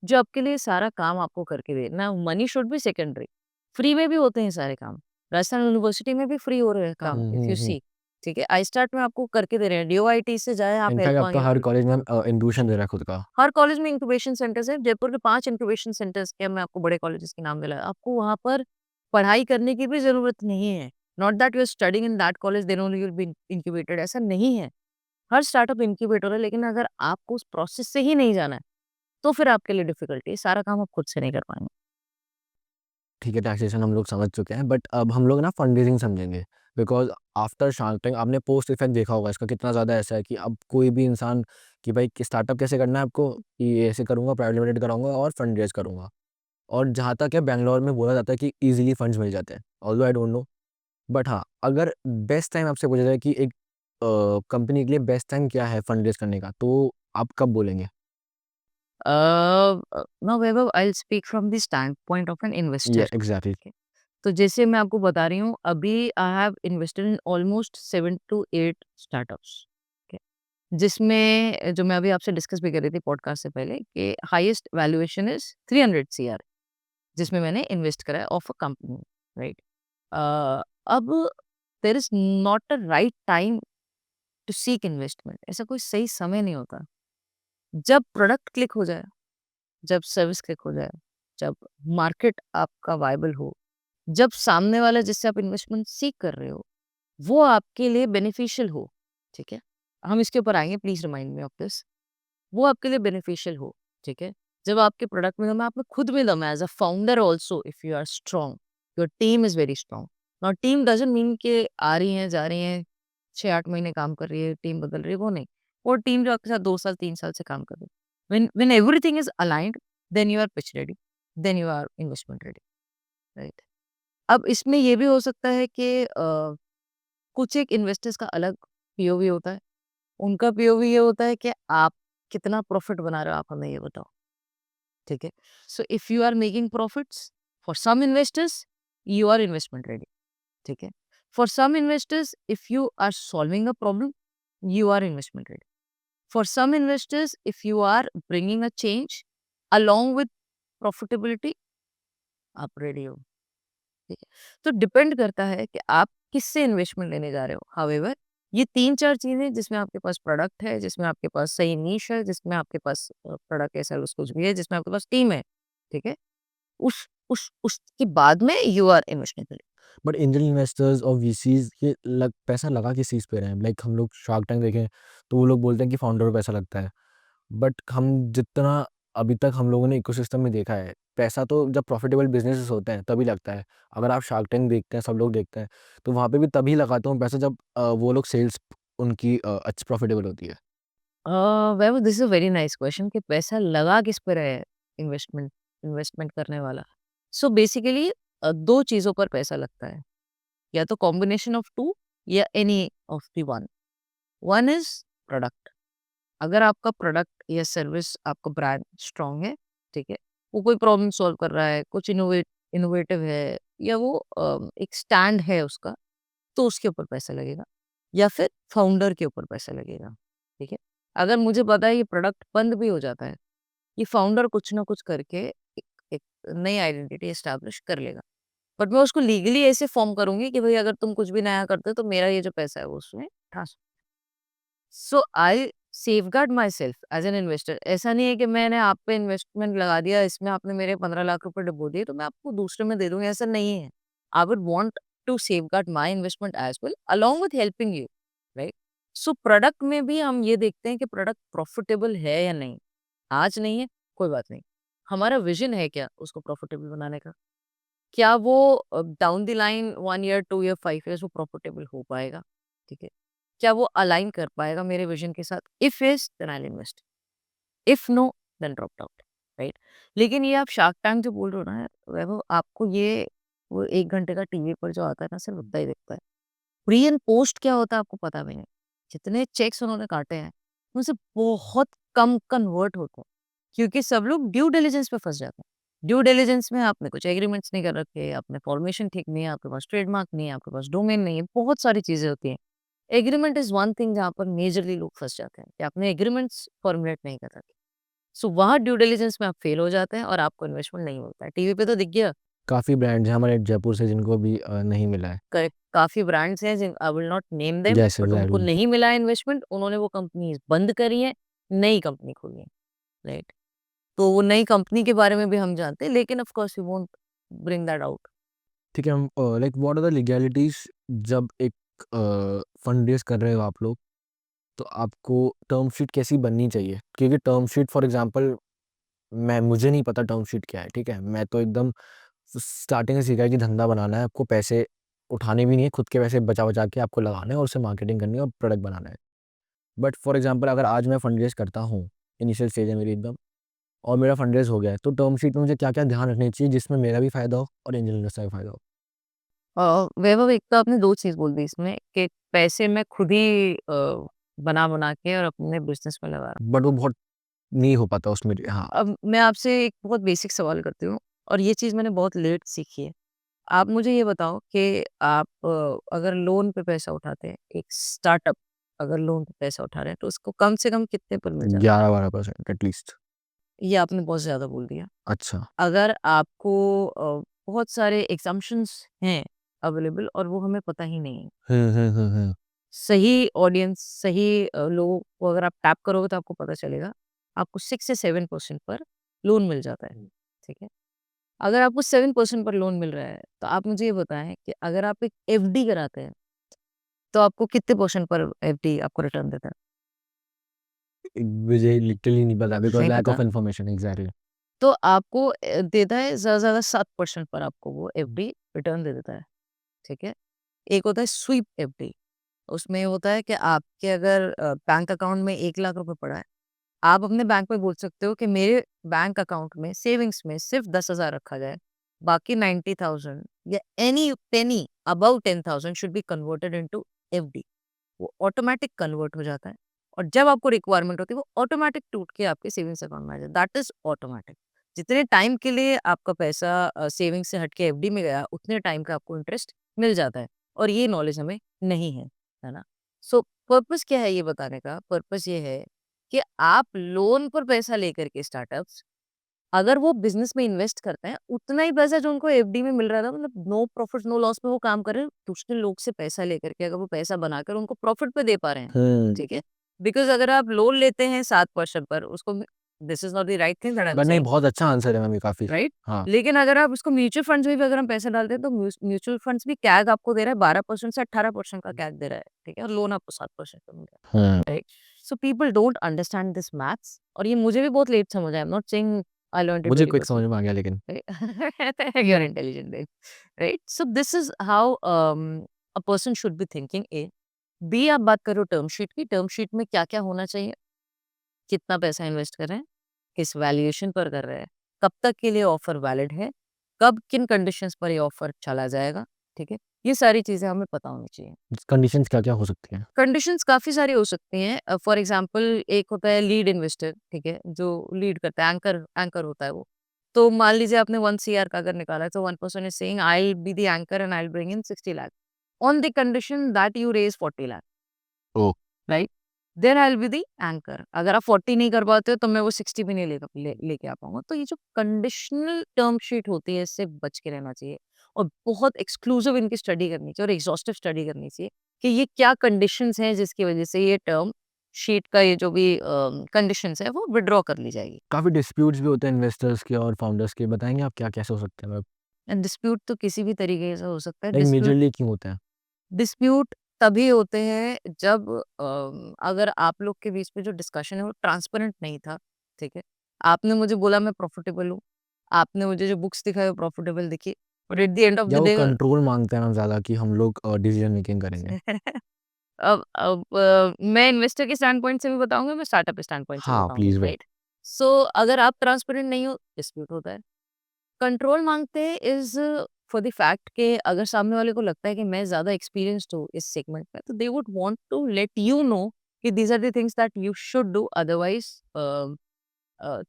जो आपके लिए सारा काम आपको करके दे। ना money should be secondary, free में भी होते हैं सारे काम। राजस्थान यूनिवर्सिटी में भी फ्री हो रहे हैं काम हुँ, इफ यू हुँ, हुँ। सी, ठीक है। आईस्टार्ट में आपको करके दे रहे हैं, डीओआईटी से जाएँ आप हेल्प इनफैक्ट अब तो माँगे हर फ्री। कॉलेज में इंट्यूशन दे रहा है खुद का। हर कॉलेज में इंक्यूबेशन सेंटर्स हैं, जयपुर के 5 इंक्यूबेशन सेंटर्स के मैं आपको बड़े कॉलेजेस के नाम दिलाया। आपको वहाँ पर पढ़ाई करने की भी ज़रूरत नहीं है। Not that you are studying in that college then only you will be incubated, ऐसा नहीं है। हर स्टार्टअप इंक्यूबेटर है, लेकिन अगर आपको उस प्रोसेस से ही नहीं जाना है, तो फिर आपके लिए डिफ़िकल्टी है, सारा काम आप खुद से नहीं कर पाएँगे। ठीक है, टैक्सेशन हम लोग समझ चुके हैं, बट अब हम लोग ना फंडरेजिंग समझेंगे। बिकॉज़ आफ्टर शार्क टैंक आपने पोस्ट इफेक्ट देखा होगा इसका कितना ज़्यादा ऐसा है कि अब कोई भी इंसान कि भाई कि स्टार्टअप कैसे करना है आपको, कि ये ऐसे करूँगा, प्राइवेट लिमिटेड कराऊँगा और फंड रेज़ करूँगा। और जहाँ तक है बैंगलोर में बोला जाता है कि ईज़िली फंड्स मिल जाते हैं। Although I don't know, but हाँ, अगर बेस्ट टाइम आपसे पूछा जाए कि एक कंपनी के लिए बेस्ट टाइम क्या है फंड रेज़ करने का, तो आप कब बोलेंगे? Now Vaibhav I will speak from the stand point of an या इन्वेस्टर। एग्ज़ैक्टली। तो जैसे मैं आपको बता रही हूँ, अभी I have invested in almost 7 to 8 startups, okay. जिसमें जो मैं अभी आपसे डिस्कस भी कर रही थी पॉडकास्ट से पहले कि हाईएस्ट वैल्यूएशन इज़ 300 सीआर, जिसमें मैंने इन्वेस्ट करा है ऑफ अ कंपनी, राइट? अब there is not a right time to seek investment, ऐसा कोई सही समय नहीं होता। जब प्रोडक्ट क्लिक हो जाए, जब सर्विस क्लिक हो जाए, जब मार्केट आपका वायबल हो, जब सामने वाला जिससे आप इन्वेस्टमेंट सीक कर रहे हो, वो आपके लिए बेनिफिशियल हो, ठीक है? हम इसके ऊपर आएँगे, please remind me of this. वो आपके लिए बेनिफिशियल हो, ठीक है? जब आपके प्रोडक्ट में दम है, आप में खुद में दम है, as a founder also if you are strong, your team is very strong. Now team doesn't mean कि आ रही हैं, जा रही हैं, 6-8 महीने काम कर रही है, टीम बदल रही है, वो नहीं। वो टीम जो आपके साथ 2 साल, 3 साल से काम कर रही है। When everything is aligned, then you are pitch ready, then you are investment ready, right? अब इसमें ये भी हो सकता है कि कुछ एक इन्वेस्टर्स का अलग पीओवी होता है। उनका पीओवी ये होता है कि आप कितना प्रॉफिट बना रहे हो, आप हमें ये बताओ, ठीक है? So if you are making profits, for some investors you are investment ready, ठीक है? For some investors if you are solving a problem, you are investment ready. For some investors, if you are bringing a change along with profitability, आप ready हो, ठीक है। तो depend करता है कि आप किससे इन्वेस्टमेंट लेने जा रहे हो। हाउएवर ये 3-4 चीज़ें जिसमें आपके पास प्रोडक्ट है, जिसमें आपके पास सही नीश है, जिसमें आपके पास प्रोडक्ट है, सर्विस कुछ भी है, जिसमें आपके पास टीम है, ठीक है? उसके बाद में you are investment ready. But angel investors और वीसीज़ ये लग पैसा लगा किस चीज़ पे रहे हैं? लाइक हम लोग शार्क टैंक देखें, तो वो लोग बोलते हैं कि फाउंडर पे पैसा लगता है। बट हम जितना अभी तक हम लोगों ने इकोसिस्टम में देखा है, पैसा तो जब प्रॉफिटेबल बिज़नेसेस होते हैं तभी लगता है। अगर आप शार्क टैंक देखते हैं, सब लोग देखते हैं, तो वहाँ पे भी तभी लगाते हों पैसा जब वो लोग सेल्स उनकी अच्छी प्रॉफिटेबल होती है। Well this is a very nice question कि पैसा लगा किस पे रहे हैं? इन्वेस्टमेंट इन्वेस्टमेंट करने वाला। सो बेसिकली 2 चीज़ों पर पैसा लगता है, या तो कॉम्बिनेशन ऑफ 2 या any of the one. One is product. अगर आपका प्रोडक्ट या सर्विस, आपका ब्रांड स्ट्रॉन्ग है, ठीक है? वो कोई प्रॉब्लम सॉल्व कर रहा है, कुछ इनोवेटिव है, या वो एक स्टैंड है उसका, तो उसके ऊपर पैसा लगेगा, या फिर फाउंडर के ऊपर पैसा लगेगा, ठीक है? अगर मुझे पता है ये प्रोडक्ट बंद भी हो जाता है, ये फाउंडर कुछ ना कुछ करके एक एक नई आइडेंटिटी एस्टैब्लिश कर लेगा। बट मैं उसको लीगली ऐसे फॉर्म करूँगी कि भई अगर तुम कुछ भी नया करते हो तो मेरा ये जो पैसा है वो उसमें transfer. So I safeguard my self as an investor. ऐसा नहीं है कि मैंने आप पे इन्वेस्टमेंट लगा दिया, इसमें आपने मेरे 15 लाख रुपए डुबो दिए तो मैं आपको दूसरे में दे दूँगी, ऐसा नहीं है। I would want to safeguard my investment as well along with helping you, right? So product में भी हम ये देखते हैं कि प्रोडक्ट प्रॉफिटेबल है या नहीं। आज नहीं है, कोई बात नहीं। हमारा विज़न है क्या उसको प्रॉफिटेबल बनाने का? क्या वो down the line 1 year, 2 year, 5 years वो प्रॉफिटेबल हो पाएगा? ठीक है। क्या वो अलाइन कर पाएगा मेरे विज़न के साथ? If yes then I will invest, if no then drop out, right? लेकिन ये आप शार्क टैंक जो बोल रहे हो ना, वैभव, आपको ये वो 1 घंटे का टीवी पर जो आता है ना, सिर्फ उतना ही दिखता है। प्री एंड पोस्ट क्या होता है आपको पता भी नहीं। जितने चेक्स उन्होंने काटे हैं, उनसे बहुत कम कन्वर्ट होते हैं, क्योंकि सब लोग ड्यू डिलिजेंस पे फँस जाते हैं। ड्यू डिलिजेंस में आपने कुछ एग्रीमेंट्स नहीं कर रखे, आपने फॉर्मेशन ठीक नहीं है, आपके पास ट्रेडमार्क नहीं है, आपके पास डोमेन नहीं है, बहुत सारी चीज़ें होती हैं। एग्रीमेंट इज़ वन थिंग जहाँ पर मेजरली लोग फँस जाते हैं कि आपने एग्रीमेंट्स फॉर्मुलेट नहीं कर रखे। सो वहाँ ड्यू डिलिजेंस में आप फेल हो जाते हैं और आपको इन्वेस्टमेंट नहीं मिलता है। टीवी पे तो दिख गया। काफ़ी ब्रांड्स हैं हमारे जयपुर से जिनको भी नहीं मिला है। करेक्ट, काफ़ी ब्रांड्स हैं जिन I will not name them, yes, but उनको एग्ज़ैक्टली। नहीं मिला है इन्वेस्टमेंट, उन्होंने वो कंपनीज़ बंद करी हैं, नई कंपनी खोली है, राइट? तो वो नई कंपनी के बारे में भी हम जानते हैं, लेकिन of course we won't bring that out. ठीक है, हम like what are the legalities जब एक फंड रेज़ कर रहे हो आप लोग, तो आपको टर्म शीट कैसी बननी चाहिए? क्योंकि टर्म शीट फॉर एग्ज़ाम्पल मुझे नहीं पता टर्म शीट क्या है, ठीक है? मैं तो एकदम स्टार्टिंग से सीखा है कि धंधा बनाना है, आपको पैसे उठाने भी नहीं है, खुद के पैसे बचा-बचा के आपको लगाना है और उससे मार्केटिंग करनी है और प्रोडक्ट बनाना है। बट फॉर एग्ज़ाम्पल अगर आज मैं फंड रेज़ करता हूँ, इनिशियल स्टेज है मेरी एकदम, और मेरा फंड रेज़ हो गया है, तो टर्म शीट में मुझे क्या-क्या ध्यान रखनी चाहिए जिसमें मेरा भी फ़ायदा हो और एंजल इन्वेस्टर का फ़ायदा हो? वैभव, एक तो आपने 2 चीज़ बोल दी इसमें कि पैसे मैं खुद ही बना-बना के और अपने बिज़नेस में लगा रहा हूँ। बट वो बहुत नहीं हो पाता उसमें हाँ। अब मैं आपसे एक बहुत बेसिक सवाल करती हूँ, और ये चीज़ मैंने बहुत लेट सीखी है। आप मुझे ये बताओ कि आप अगर लोन पे पैसा उठाते हैं, एक स्टार्टअप अगर लोन पे पैसा उठा रहे हैं, तो उसको कम से कम कितने पर मिल जाता है? 11-12% एट लीस्ट। ये आपने बहुत ज़्यादा बोल दिया। अच्छा। अगर आपको बहुत सारे एग्ज़म्पशन्स हैं अवेलेबल और वो हमें पता ही नहीं है। हुँ, हुँ, हुँ, हुँ। सही ऑडियंस, सही लोगों को अगर आप टैप करोगे तो आपको पता चलेगा, आपको 6 से 7% पर लोन मिल जाता है, ठीक है? अगर आपको 7% पर लोन मिल रहा है, तो आप मुझे ये बताएँ कि अगर आप एक एफडी कराते हैं, तो आपको कितने परसेंट पर एफडी आपको रिटर्न देता है? मुझे लिटरली नहीं पता बिकॉज़ नहीं लैक पता। Of information exactly. तो आपको देता है ज़्यादा से ज़्यादा 7% पर आपको वो एफडी रिटर्न दे देता है, ठीक है? एक होता है स्वीप एफडी, उसमें ये होता है कि आपके अगर बैंक अकाउंट में 1 लाख रुपए पड़ा है, आप अपने बैंक में बोल सकते हो कि मेरे बैंक अकाउंट में सेविंग्स में सिर्फ 10,000 रखा जाए, बाकी 90,000 या any Penney above 10,000 should be converted into FD. वो ऑटोमैटिक कन्वर्ट हो जाता है, और जब आपको रिक्वायरमेंट होती है वो ऑटोमैटिक टूट के आपके सेविंग्स अकाउंट में आ जाता है। That is automatic. जितने टाइम के लिए आपका पैसा सेविंग्स से हट के एफडी में गया, उतने टाइम का आपको इंटरेस्ट मिल जाता है, और ये नॉलेज हमें नहीं है ना? सो पर्पस क्या है ये बताने का? पर्पस ये है कि आप लोन पर पैसा लेकर के स्टार्टअप्स, अगर वो बिज़नेस में इन्वेस्ट करते हैं, उतना ही पैसा जो उनको एफडी में मिल रहा था, मतलब नो प्रॉफिट नो लॉस में वो काम कर रहे हैं, दूसरे लोग से पैसा लेकर के अगर वो पैसा बनाकर उनको प्रॉफिट पे दे पा रहे हैं, हुँ, ठीक है? बिकॉज़ अगर आप लोन लेते हैं 7% पर, उसको this is not the right thing that I am but नहीं सेइंग, बहुत अच्छा आंसर है मैम ये काफ़ी। राइट? हाँ। लेकिन अगर आप उसको म्यूचुअल फंड्स में भी अगर हम पैसा डालते हैं, तो म्यूचुअल फंड्स भी कैग आपको दे रहा है 12% से 18% का कैग दे रहा है, ठीक है? और लोन आपको 7% का मिल रहा हुँ। है, right? So people don't understand this maths, और ये मुझे भी बहुत लेट समझ आया। आई am not saying I learned it मुझे वेरी क्विक समझ क्विकली। में आ गया लेकिन। Right? You're intelligent then, right? So this is how a person should be thinking. A, B, आप बात करो टर्म शीट की। टर्म शीट में क्या-क्या होना चाहिए? कितना पैसा इन्वेस्ट कर रहे हैं? किस वैल्यूएशन पर कर रहे हैं? कब तक के लिए ऑफर वैलिड है, कब किन कंडीशंस पर ये ऑफर चला जाएगा, ठीक है? ये सारी चीज़ें हमें पता होनी चाहिए। कंडीशंस क्या-क्या हो सकती हैं? कंडीशंस काफ़ी सारी हो सकती हैं। फॉर एग्ज़ाम्पल एक होता है लीड इन्वेस्टर, ठीक है? जो लीड करता है, एंकर एंकर होता है वो। तो मान लीजिए आपने 1 सीआर का अगर निकाला है, तो one person is saying I will be the anchor and I will bring in 60 lakh on the condition that you raise 40 lakh, oh! Right? Then I will be the anchor. अगर आप 40 नहीं कर पाते हो तो मैं वो 60 भी नहीं लेके आ पाऊँगा। तो ये जो कंडीशनल टर्म शीट होती है, इससे बच के रहना चाहिए और बहुत एक्सक्लूसिव इनकी स्टडी करनी चाहिए और एग्ज़ॉस्टिव स्टडी करनी चाहिए कि ये क्या कंडीशंस हैं जिसकी वजह से ये टर्म शीट का ये जो भी कंडीशंस है वो विथड्रॉ कर ली जाएगी। काफ़ी डिस्प्यूट्स भी होते हैं इन्वेस्टर्स के और फाउंडर्स के, बताएँगे आप क्या कैसे हो सकते हैं? मतलब एंड डिस्प्यूट तो किसी भी तरीके से हो सकता है। लाइक मेजरली क्यों होते हैं? डिस्प्यूट तभी होते हैं जब अगर आप लोग के बीच में जो डिस्कशन है वो ट्रांसपेरेंट नहीं था, ठीक है? आपने मुझे बोला मैं प्रॉफिटेबल हूँ, आपने मुझे जो बुक्स दिखाई वो प्रॉफिटेबल दिखी और एट द एंड ऑफ या द वो डे कंट्रोल मांगते हैं ना ज़्यादा कि हम लोग डिसीजन मेकिंग करेंगे? अब मैं इन्वेस्टर के स्टैंड पॉइंट से भी बताऊँगा, मैं स्टार्टअप स्टैंड पॉइंट से भी हाँ, बताऊँगी, प्लीज़ वही। राइट? सो अगर आप ट्रांसपेरेंट नहीं हो, डिस्प्यूट होता है। कंट्रोल माँगते हैं इज़ फॉर द फैक्ट कि अगर सामने वाले को लगता है कि मैं ज़्यादा एक्सपीरियंस्ड हूँ इस सेगमेंट में, तो they would want to let you know कि these are the things that you should do, otherwise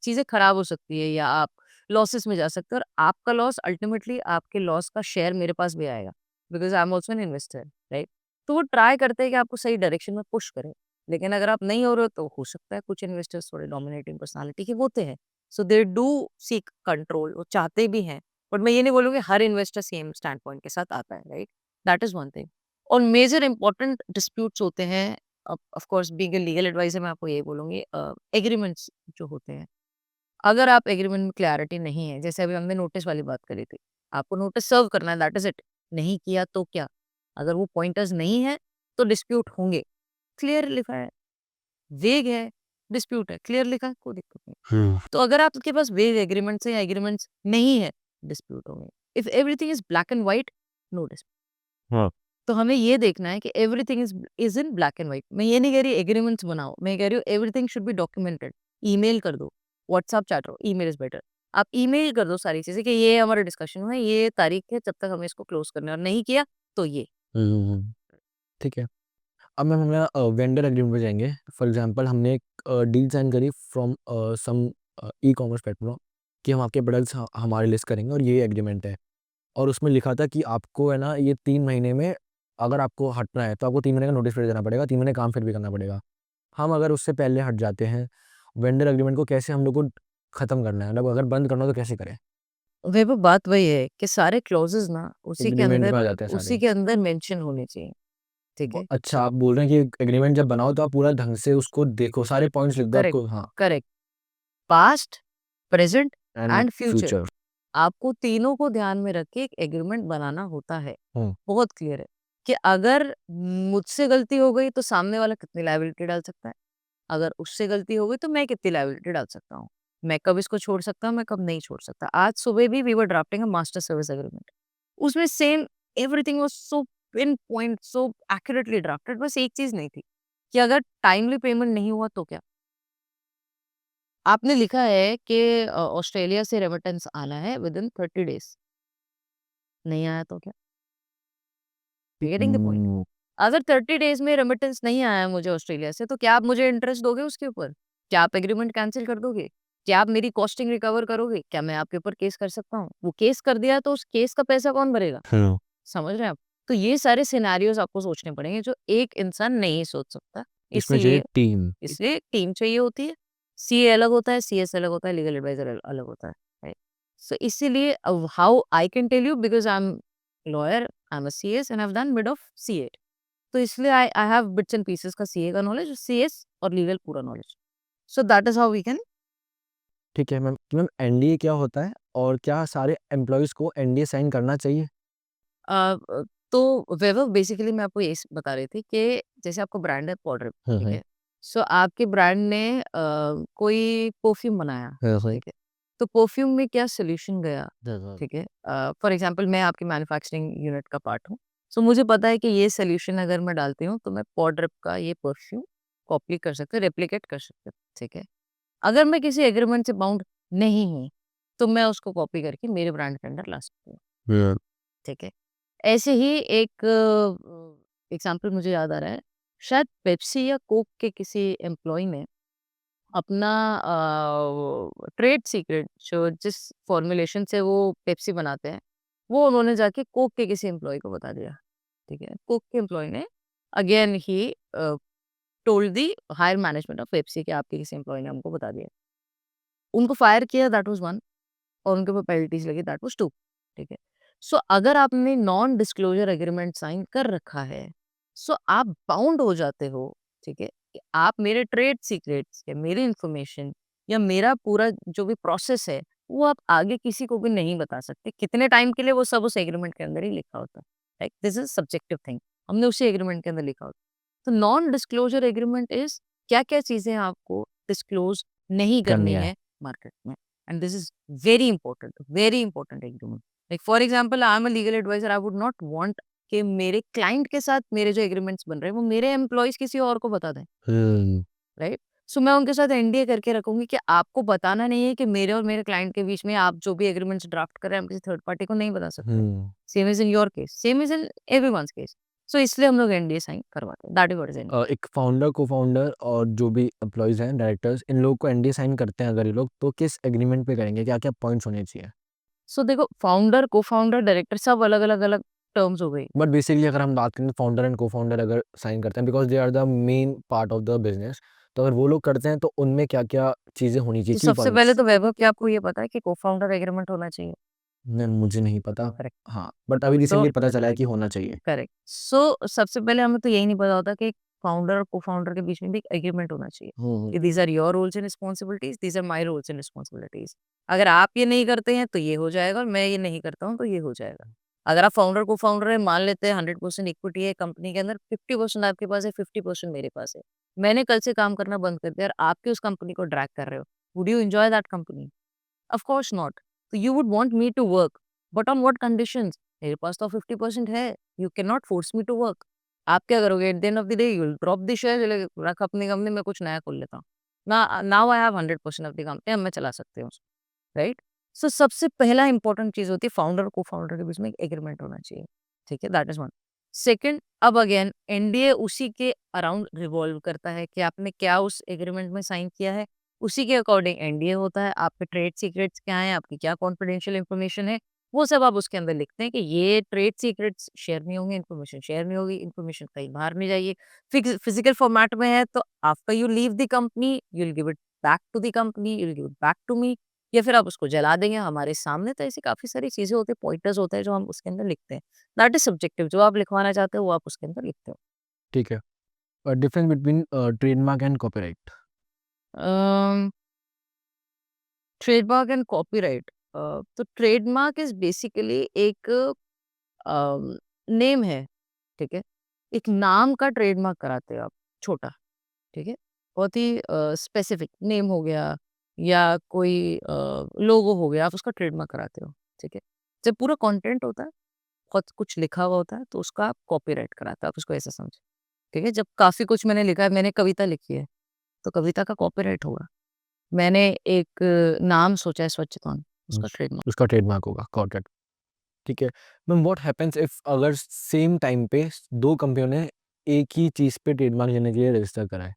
चीज़ें खराब हो सकती है या आप लॉसेस में जा सकते हो और आपका लॉस अल्टीमेटली आपके लॉस का शेयर मेरे पास भी आएगा, because I am also an investor, right? तो वो ट्राई करते हैं कि आपको सही डायरेक्शन में पुश करें। लेकिन अगर आप नहीं हो रहे हो तो हो सकता है कुछ इन्वेस्टर्स थोड़े डोमिनेटिंग पर्सनैलिटी के होते हैं। So they do seek control, वो चाहते भी हैं। बट मैं ये नहीं बोलूँगी हर इन्वेस्टर सेम स्टैंड पॉइंट के साथ आता है, right? That is one thing. और मेजर इंपोर्टेंट डिस्प्यूट्स होते हैं, of course being a legal advisor मैं आपको यही बोलूँगी, एग्रीमेंट्स जो होते हैं। अगर आप एग्रीमेंट में क्लैरिटी नहीं है, जैसे अभी हमने नोटिस वाली बात करी थी, आपको नोटिस सर्व करना है, दैट इज़ इट। नहीं किया तो क्या? अगर वो पॉइंटर्स नहीं है, तो डिस्प्यूट होंगे। क्लियर लिखा है, वेग है, डिस्प्यूट है, क्लियर लिखा है, कोई दिक्कत नहीं। हुँ। तो अगर आपके पास वेग एग्रीमेंट्स है या एग्रीमेंट्स नहीं है, डिस्प्यूट होंगे। If everything is black and white, no dispute. हाँ। तो हमें ये देखना है कि everything is in black and white. मैं ये नहीं कह रही एग्रीमेंट्स बनाओ, मैं कह रही हूँ everything should be documented. Email कर दो, व्हाट्सएप चैट हो, ईमेल इज़ बेटर। आप ईमेल कर दो सारी चीज़ें कि ये हमारा डिस्कशन हुआ है, ये तारीख है, जब तक हमें इसको क्लोज़ करना है और नहीं किया तो ये। हुँ, हुँ, हुँ। ठीक है। अब मैम हम ना वेंडर एग्रीमेंट पे जाएँगे। फॉर एग्ज़ाम्पल हमने एक डील साइन करी फ्रॉम सम ई-कॉमर्स प्लेटफ़ॉर्म कि हम आपके प्रोडक्ट्स हमारे लिस्ट करेंगे और ये एग्रीमेंट है। और उसमें लिखा था कि आपको है ना ये 3 महीने में अगर आपको हटना है तो आपको 3 महीने का नोटिस पीरियड देना पड़ेगा, 3 महीने काम फिर भी करना पड़ेगा। हम अगर उससे पहले हट जाते हैं, वेंडर एग्रीमेंट को कैसे हम लोग को खत्म करना है? मतलब अगर बंद करना हो तो कैसे करें? वो बात वही है कि सारे क्लॉज़ेज़ ना एग्रीमेंट में आ जाते हैं उसी सारे। के अंदर मेंशन होने चाहिए, ठीक है? अच्छा आप बोल रहे हैं कि एग्रीमेंट जब बनाओ तो आप पूरा ढंग से उसको देखो, सारे पॉइंट्स लिख दो करेक्ट, आपको हाँ, correct. Past, present and and future. Future. आपको तीनों को ध्यान में रख के एक एग्रीमेंट बनाना होता है। हुँ, बहुत क्लियर है कि अगर मुझसे गलती हो गई तो सामने वाला कितनी लायबिलिटी डाल सकता है। अगर उससे गलती हो गई तो मैं कितनी लायबिलिटी डाल सकता हूँ। मैं कब इसको छोड़ सकता हूँ, मैं कब नहीं छोड़ सकता। आज सुबह भी we were drafting a master service agreement. उसमें same everything was so pinpoint, so accurately drafted. बस एक चीज़ नहीं थी कि अगर टाइमली पेमेंट नहीं हुआ तो क्या? आपने लिखा है कि ऑस्ट्रेलिया से रेमिटेंस आना है विदिन 30 डेज़। नहीं आया तो क्या? You getting the point? Hmm, अगर 30 डेज़ में रेमिटेंस नहीं आया मुझे ऑस्ट्रेलिया से, तो क्या आप मुझे इंटरेस्ट दोगे उसके ऊपर? क्या आप एग्रीमेंट कैंसल कर दोगे? क्या आप मेरी कॉस्टिंग रिकवर करोगे? क्या मैं आपके ऊपर केस कर सकता हूँ? वो केस कर दिया तो उस केस का पैसा कौन भरेगा? हुँ, समझ रहे हैं आप? तो ये सारे सिनेरियोज़ आपको सोचने पड़ेंगे जो एक इंसान नहीं सोच सकता। इसमें चाहिए इसीलिए टीम। इसलिए टीम चाहिए होती है। सीए अलग होता है, सीएस अलग होता है, लीगल एडवाइज़र अलग होता है, राइट? सो इसीलिए how I can tell you because I am lawyer, I am a CS and I have done bit of CA. तो इसलिए I I have bits and pieces का सीए का knowledge, CS और legal पूरा knowledge. So that is how we can ठीक है ma'am. Ma'am NDA क्या होता है और क्या सारे एम्प्लॉइज़ को एनडीए साइन करना चाहिए? अ तो वैभव बेसिकली मैं आपको यही बता रही थी कि जैसे आपका ब्रांड है पॉडर, हुँ, ठीक हुँ। है? सो आपके ब्रांड ने कोई परफ्यूम बनाया, हाँ, हाँ। ठीक है? तो परफ्यूम में क्या सॉल्यूशन गया, हाँ, हाँ। ठीक है? फॉर एग्ज़ाम्पल मैं आपकी मैन्युफैक्चरिंग यूनिट का पार्ट हूँ। सो मुझे पता है कि ये सॉल्यूशन अगर मैं डालती हूँ तो मैं पॉडर का ये परफ्यूम कॉपी कर सकते हैं, रेप्लिकेट कर सकते हैं, ठीक है? अगर मैं किसी एग्रीमेंट से बाउंड नहीं हूँ, तो मैं उसको कॉपी करके मेरे ब्रांड के अंदर ला सकती हूँ, Yeah. ठीक है? ऐसे ही एक एग्ज़ाम्पल मुझे याद आ रहा है, शायद पेप्सी या कोक के किसी एम्प्लॉयी ने अपना ट्रेड सीक्रेट जो जिस फ़ॉर्मूलेशन से वो पेप्सी बनाते हैं, वो उन्होंने जाके कोक के किसी एम्प्लॉयी को बता दिया, ठीक है? कोक के एम्प्लॉयी ने अगेन ही told the higher management of Pepsi कि आपके किसी एम्प्लॉयी ने हमको बता दिया। उनको फायर किया दैट वाज़ 1 और उनके ऊपर पेनल्टीज़ लगी दैट वाज़ 2, ठीक है? सो अगर आपने नॉन डिस्क्लोज़र एग्रीमेंट साइन कर रखा है, सो आप बाउंड हो जाते हो, ठीक है? कि आप मेरे ट्रेड सीक्रेट्स या मेरी इन्फॉर्मेशन या मेरा पूरा जो भी प्रोसेस है, वो आप आगे किसी को भी नहीं बता सकते। कितने टाइम के लिए वो सब उस एग्रीमेंट के अंदर ही लिखा होता है, right? This is subjective thing हमने उसी एग्रीमेंट के अंदर लिखा होता है। तो नॉन डिस्क्लोज़र एग्रीमेंट इज़ क्या-क्या चीज़ें आपको डिस्क्लोज़ नहीं करनी करनी है। है मार्केट में। And this is very important agreement. Like for example, I am a legal advisor. I would not want कि मेरे क्लाइंट के साथ मेरे जो एग्रीमेंट्स बन रहे हैं वो मेरे एम्प्लॉइज किसी और को बता दें, हुँ, राइट? सो मैं उनके साथ एनडीए करके रखूंगी कि आपको बताना नहीं है कि मेरे और मेरे क्लाइंट के बीच में आप जो भी एग्रीमेंट्स ड्राफ्ट कर रहे हैं हम किसी थर्ड पार्टी को नहीं बता सकते। Hmm. Same is in your case, same is in everyone's case. So इसलिए हम लोग एनडीए साइन करवाते हैं। That is what is NDA. एक फाउंडर, को-फाउंडर और जो भी एम्प्लॉइज़ हैं, डायरेक्टर्स, इन लोगों को एनडीए साइन करते हैं अगर ये लोग, तो किस एग्रीमेंट पे करेंगे? क्या-क्या पॉइंट्स होने चाहिए? सो देखो, फाउंडर, को फाउंडर, डायरेक्टर सब अलग अलग अलग टर्म्स हो गई। बट बेसिकली अगर हम बात करें फाउंडर एंड को-फाउंडर अगर साइन करते हैं because they are the main part of the business, तो अगर वो लोग करते हैं तो उनमें क्या-क्या चीज़ें होनी चाहिए, जी, की सबसे पहले पॉइंट्स? तो वैभव क्या आपको ये पता है कि को-फाउंडर एग्रीमेंट होना चाहिए? नहीं, मुझे नहीं पता। करेक्ट। हाँ, बट अभी तो रिसेंटली पता चला है कि होना चाहिए। करेक्ट। सो सबसे पहले हमें तो यही नहीं पता होता कि फाउंडर और को-फाउंडर के बीच में भी एक एग्रीमेंट होना चाहिए हुँ, हुँ। कि these are your roles and responsibilities, these are my roles and responsibilities. अगर आप ये नहीं करते हैं तो ये हो जाएगा और मैं ये नहीं करता हूँ तो ये हो जाएगा। अगर आप फाउंडर को-फाउंडर हैं, मान लेते हैं 100% इक्विटी है कंपनी के अंदर, 50% आपके पास है, 50% मेरे पास है। मैंने कल से काम करना बंद कर दिया और आप क्यों उस कंपनी को ड्रैग कर रहे हो? Would you enjoy that company? Of course not. तो you would want me to work, but on what conditions? मेरे पास तो 50% है, you can not force me to work. आप क्या करोगे? At the end of the day you will drop the share, रख अपनी कंपनी में, कुछ नया खोल लेता हूँ। Now I have 100% of the company, अब मैं चला सकती हूँ उसको, राइट? सो सबसे पहला इंपॉर्टेंट चीज़ होती है फाउंडर और को-फाउंडर के बीच में एक एग्रीमेंट होना चाहिए, ठीक है? That is one. सेकंड, अब अगेन एनडीए उसी के अराउंड रिवॉल्व करता है कि आपने क्या उस एग्रीमेंट में साइन किया है, उसी के अकॉर्डिंग एनडीए होता है। आपके ट्रेड सीक्रेट्स क्या हैं, आपकी क्या कॉन्फिडेंशियल इन्फॉर्मेशन है, वो सब आप उसके अंदर लिखते हैं कि ये ट्रेड सीक्रेट्स शेयर नहीं होंगे, इन्फॉर्मेशन शेयर नहीं होगी, इन्फॉर्मेशन कहीं बाहर नहीं जाएगी। फिजिकल फॉर्मेट में है तो after you leave the company you will give it back to the company, you will give it back to me, या फिर आप उसको जला देंगे हमारे सामने। तो ऐसी काफ़ी सारी चीज़ें होती हैं, पॉइंटर्स होते हैं जो हम उसके अंदर लिखते हैं। दैट इज़ सब्जेक्टिव, जो आप लिखवाना चाहते हो वो आप उसके अंदर लिखते हो। ठीक है। Difference between trademark and copyright. Um, trademark and copyright, तो ट्रेडमार्क इज़ बेसिकली एक नेम है, ठीक है? एक नाम का ट्रेडमार्क कराते हो आप, छोटा, ठीक है? बहुत ही स्पेसिफिक नेम हो गया या कोई लोगो हो गया, आप उसका ट्रेडमार्क कराते हो, ठीक है? जब पूरा कंटेंट होता है, बहुत कुछ लिखा हुआ होता है, तो उसका आप कॉपीराइट कराते हो, आप उसको ऐसा समझें, ठीक है? जब काफ़ी कुछ मैंने लिखा है, मैंने कविता लिखी है, तो कविता का कॉपीराइट होगा। मैंने एक नाम सोचा है स्वच्छतान, उसका ट्रेडमार्क। उसका ट्रेडमार्क होगा, गॉट इट। ठीक है। मैम व्हाट हैपेंस इफ अगर सेम टाइम पे 2 कंपनियों ने एक ही चीज़ पे ट्रेडमार्क लेने के लिए रजिस्टर करा है,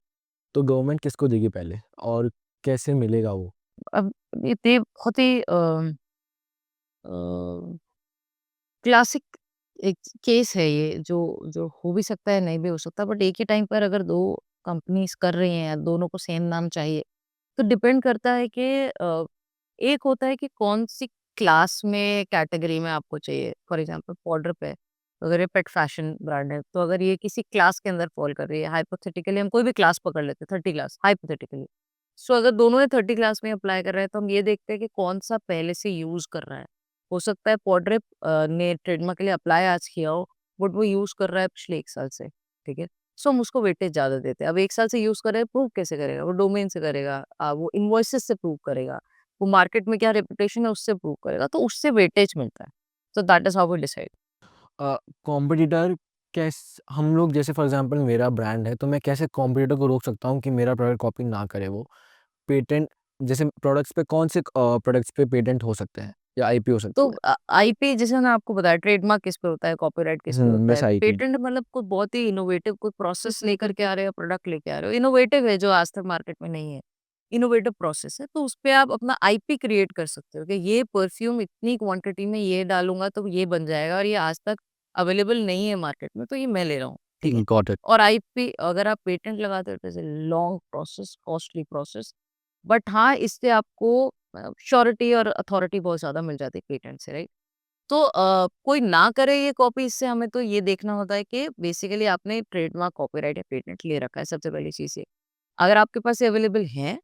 तो गवर्नमेंट किसको देगी पहले और कैसे मिलेगा वो? अब ये बहुत ही क्लासिक एक केस है ये, जो जो हो भी सकता है, नहीं भी हो सकता, बट एक ही टाइम पर अगर 2 कंपनीज़ कर रही हैं, दोनों को सेम नाम चाहिए, तो डिपेंड करता है कि एक होता है कि कौन-सी क्लास में, कैटेगरी में आपको चाहिए। फॉर एग्ज़ाम्पल पॉडर पे, अगर ये पेट फैशन ब्रांड है, तो अगर ये किसी क्लास के अंदर फ़ॉल कर रही है, हाइपोथेटिकली हम कोई भी क्लास पकड़ लेते हैं, 30 क्लास, हाइपोथेटिकली। सो अगर दोनों ने 30 क्लास में अप्लाई कर रहे हैं, तो हम ये देखते हैं कि कौन-सा पहले से यूज़ कर रहा है। हो सकता है पॉडरेप ने ट्रेडमार्क के लिए अप्लाई आज किया हो, बट वो यूज़ कर रहा है पिछले 1 साल से, ठीक है? सो हम उसको वेटेज ज़्यादा देते हैं। अब 1 साल से यूज़ कर रहा है, प्रूव कैसे करेगा? वो डोमेन से करेगा, वो इनवॉइसेज़ से प्रूव करेगा, वो मार्केट में क्या रेपुटेशन है उससे प्रूव करेगा, तो उससे वेटेज मिलता है। So that is how we decide. Competitor case हम लोग जैसे फॉर एग्ज़ाम्पल मेरा ब्रांड है, तो मैं कैसे कॉम्पिटिटर को रोक सकता हूँ कि मेरा प्रोडक्ट कॉपी ना करे वो? पेटेंट जैसे प्रोडक्ट्स पे कौन से प्रोडक्ट्स पे पेटेंट हो सकते हैं या आईपी हो सकती तो है? आईपी जैसे मैंने आपको बताया, ट्रेडमार्क किस पे होता है, कॉपीराइट किस पे होता है, बस आईपी। पेटेंट मतलब कोई बहुत ही इनोवेटिव कोई प्रोसेस लेकर के आ रहे हो, प्रोडक्ट लेके आ रहे हो, इनोवेटिव है जो आज तक मार्केट में नहीं है, इनोवेटिव प्रोसेस है, तो उसपे आप अपना आईपी क्रिएट कर सकते हो कि ये परफ्यूम इतनी क्वांटिटी में ये डालूंगा तो ये बन जाएगा और ये आज तक अवेलेबल नहीं है मार्केट में, तो ये मैं ले रहा हूँ, ठीक है। Got it. और आईपी अगर आप पेटेंट लगाते हो तो it's a long process, costly process, but हाँ, इससे आपको श्योरिटी और अथॉरिटी बहुत ज़्यादा मिल जाती है पेटेंट से, राइट? तो कोई ना करे ये कॉपी, इससे हमें तो ये देखना होता है कि बेसिकली आपने ट्रेडमार्क, कॉपीराइट या पेटेंट ले रखा है, सबसे पहली चीज़ ये। अगर आपके पास ये अवेलेबल है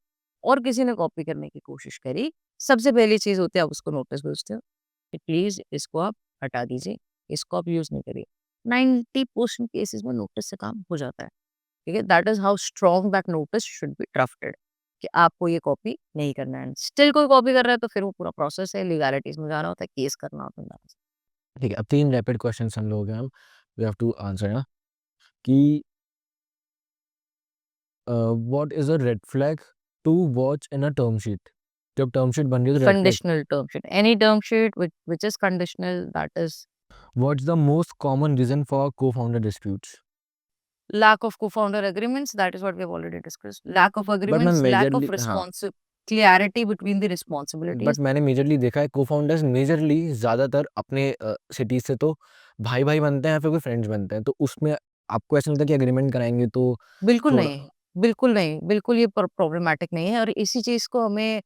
और किसी ने कॉपी करने की कोशिश करी, सबसे पहली चीज़ होती है आप उसको नोटिस भेजते हो कि प्लीज़ इसको आप हटा दीजिए, इसको आप यूज़ नहीं करिए। 90% केसेज़ में नोटिस से काम हो जाता है। ठीक है, that is how strong that notice should be drafted कि आपको ये कॉपी नहीं करना है। स्टिल कोई कॉपी कर रहा है तो फिर वो पूरा प्रोसेस है, लीगैलिटीज में जाना होता है, केस करना होता है। ठीक है, अब 3 रैपिड क्वेश्चंस हम लोग हैं हम वी हैव टू आंसर ना कि what is a red flag to watch in a term sheet? जब टर्म शीट बन रही है तो red flag conditional term sheet, any term sheet which is conditional, that is what's the most common reason for co-founder disputes? lack of co-founder agreements, that is what we have already discussed. Lack of but मैं agreements, lack of majorly हाँ, responsive clarity between the but responsibilities. मैंने majorly देखा है co-founders majorly ज़्यादातर अपने cities से तो भाई-भाई बनते हैं या फिर कोई फ्रेंड्स बनते हैं। तो उसमें आपको ऐसा नहीं लगता कि एग्रीमेंट कराएँगे तो बिल्कुल थोड़ा नहीं, बिल्कुल नहीं, बिल्कुल ये प्रॉब्लमैटिक नहीं है और इसी चीज़ को हमें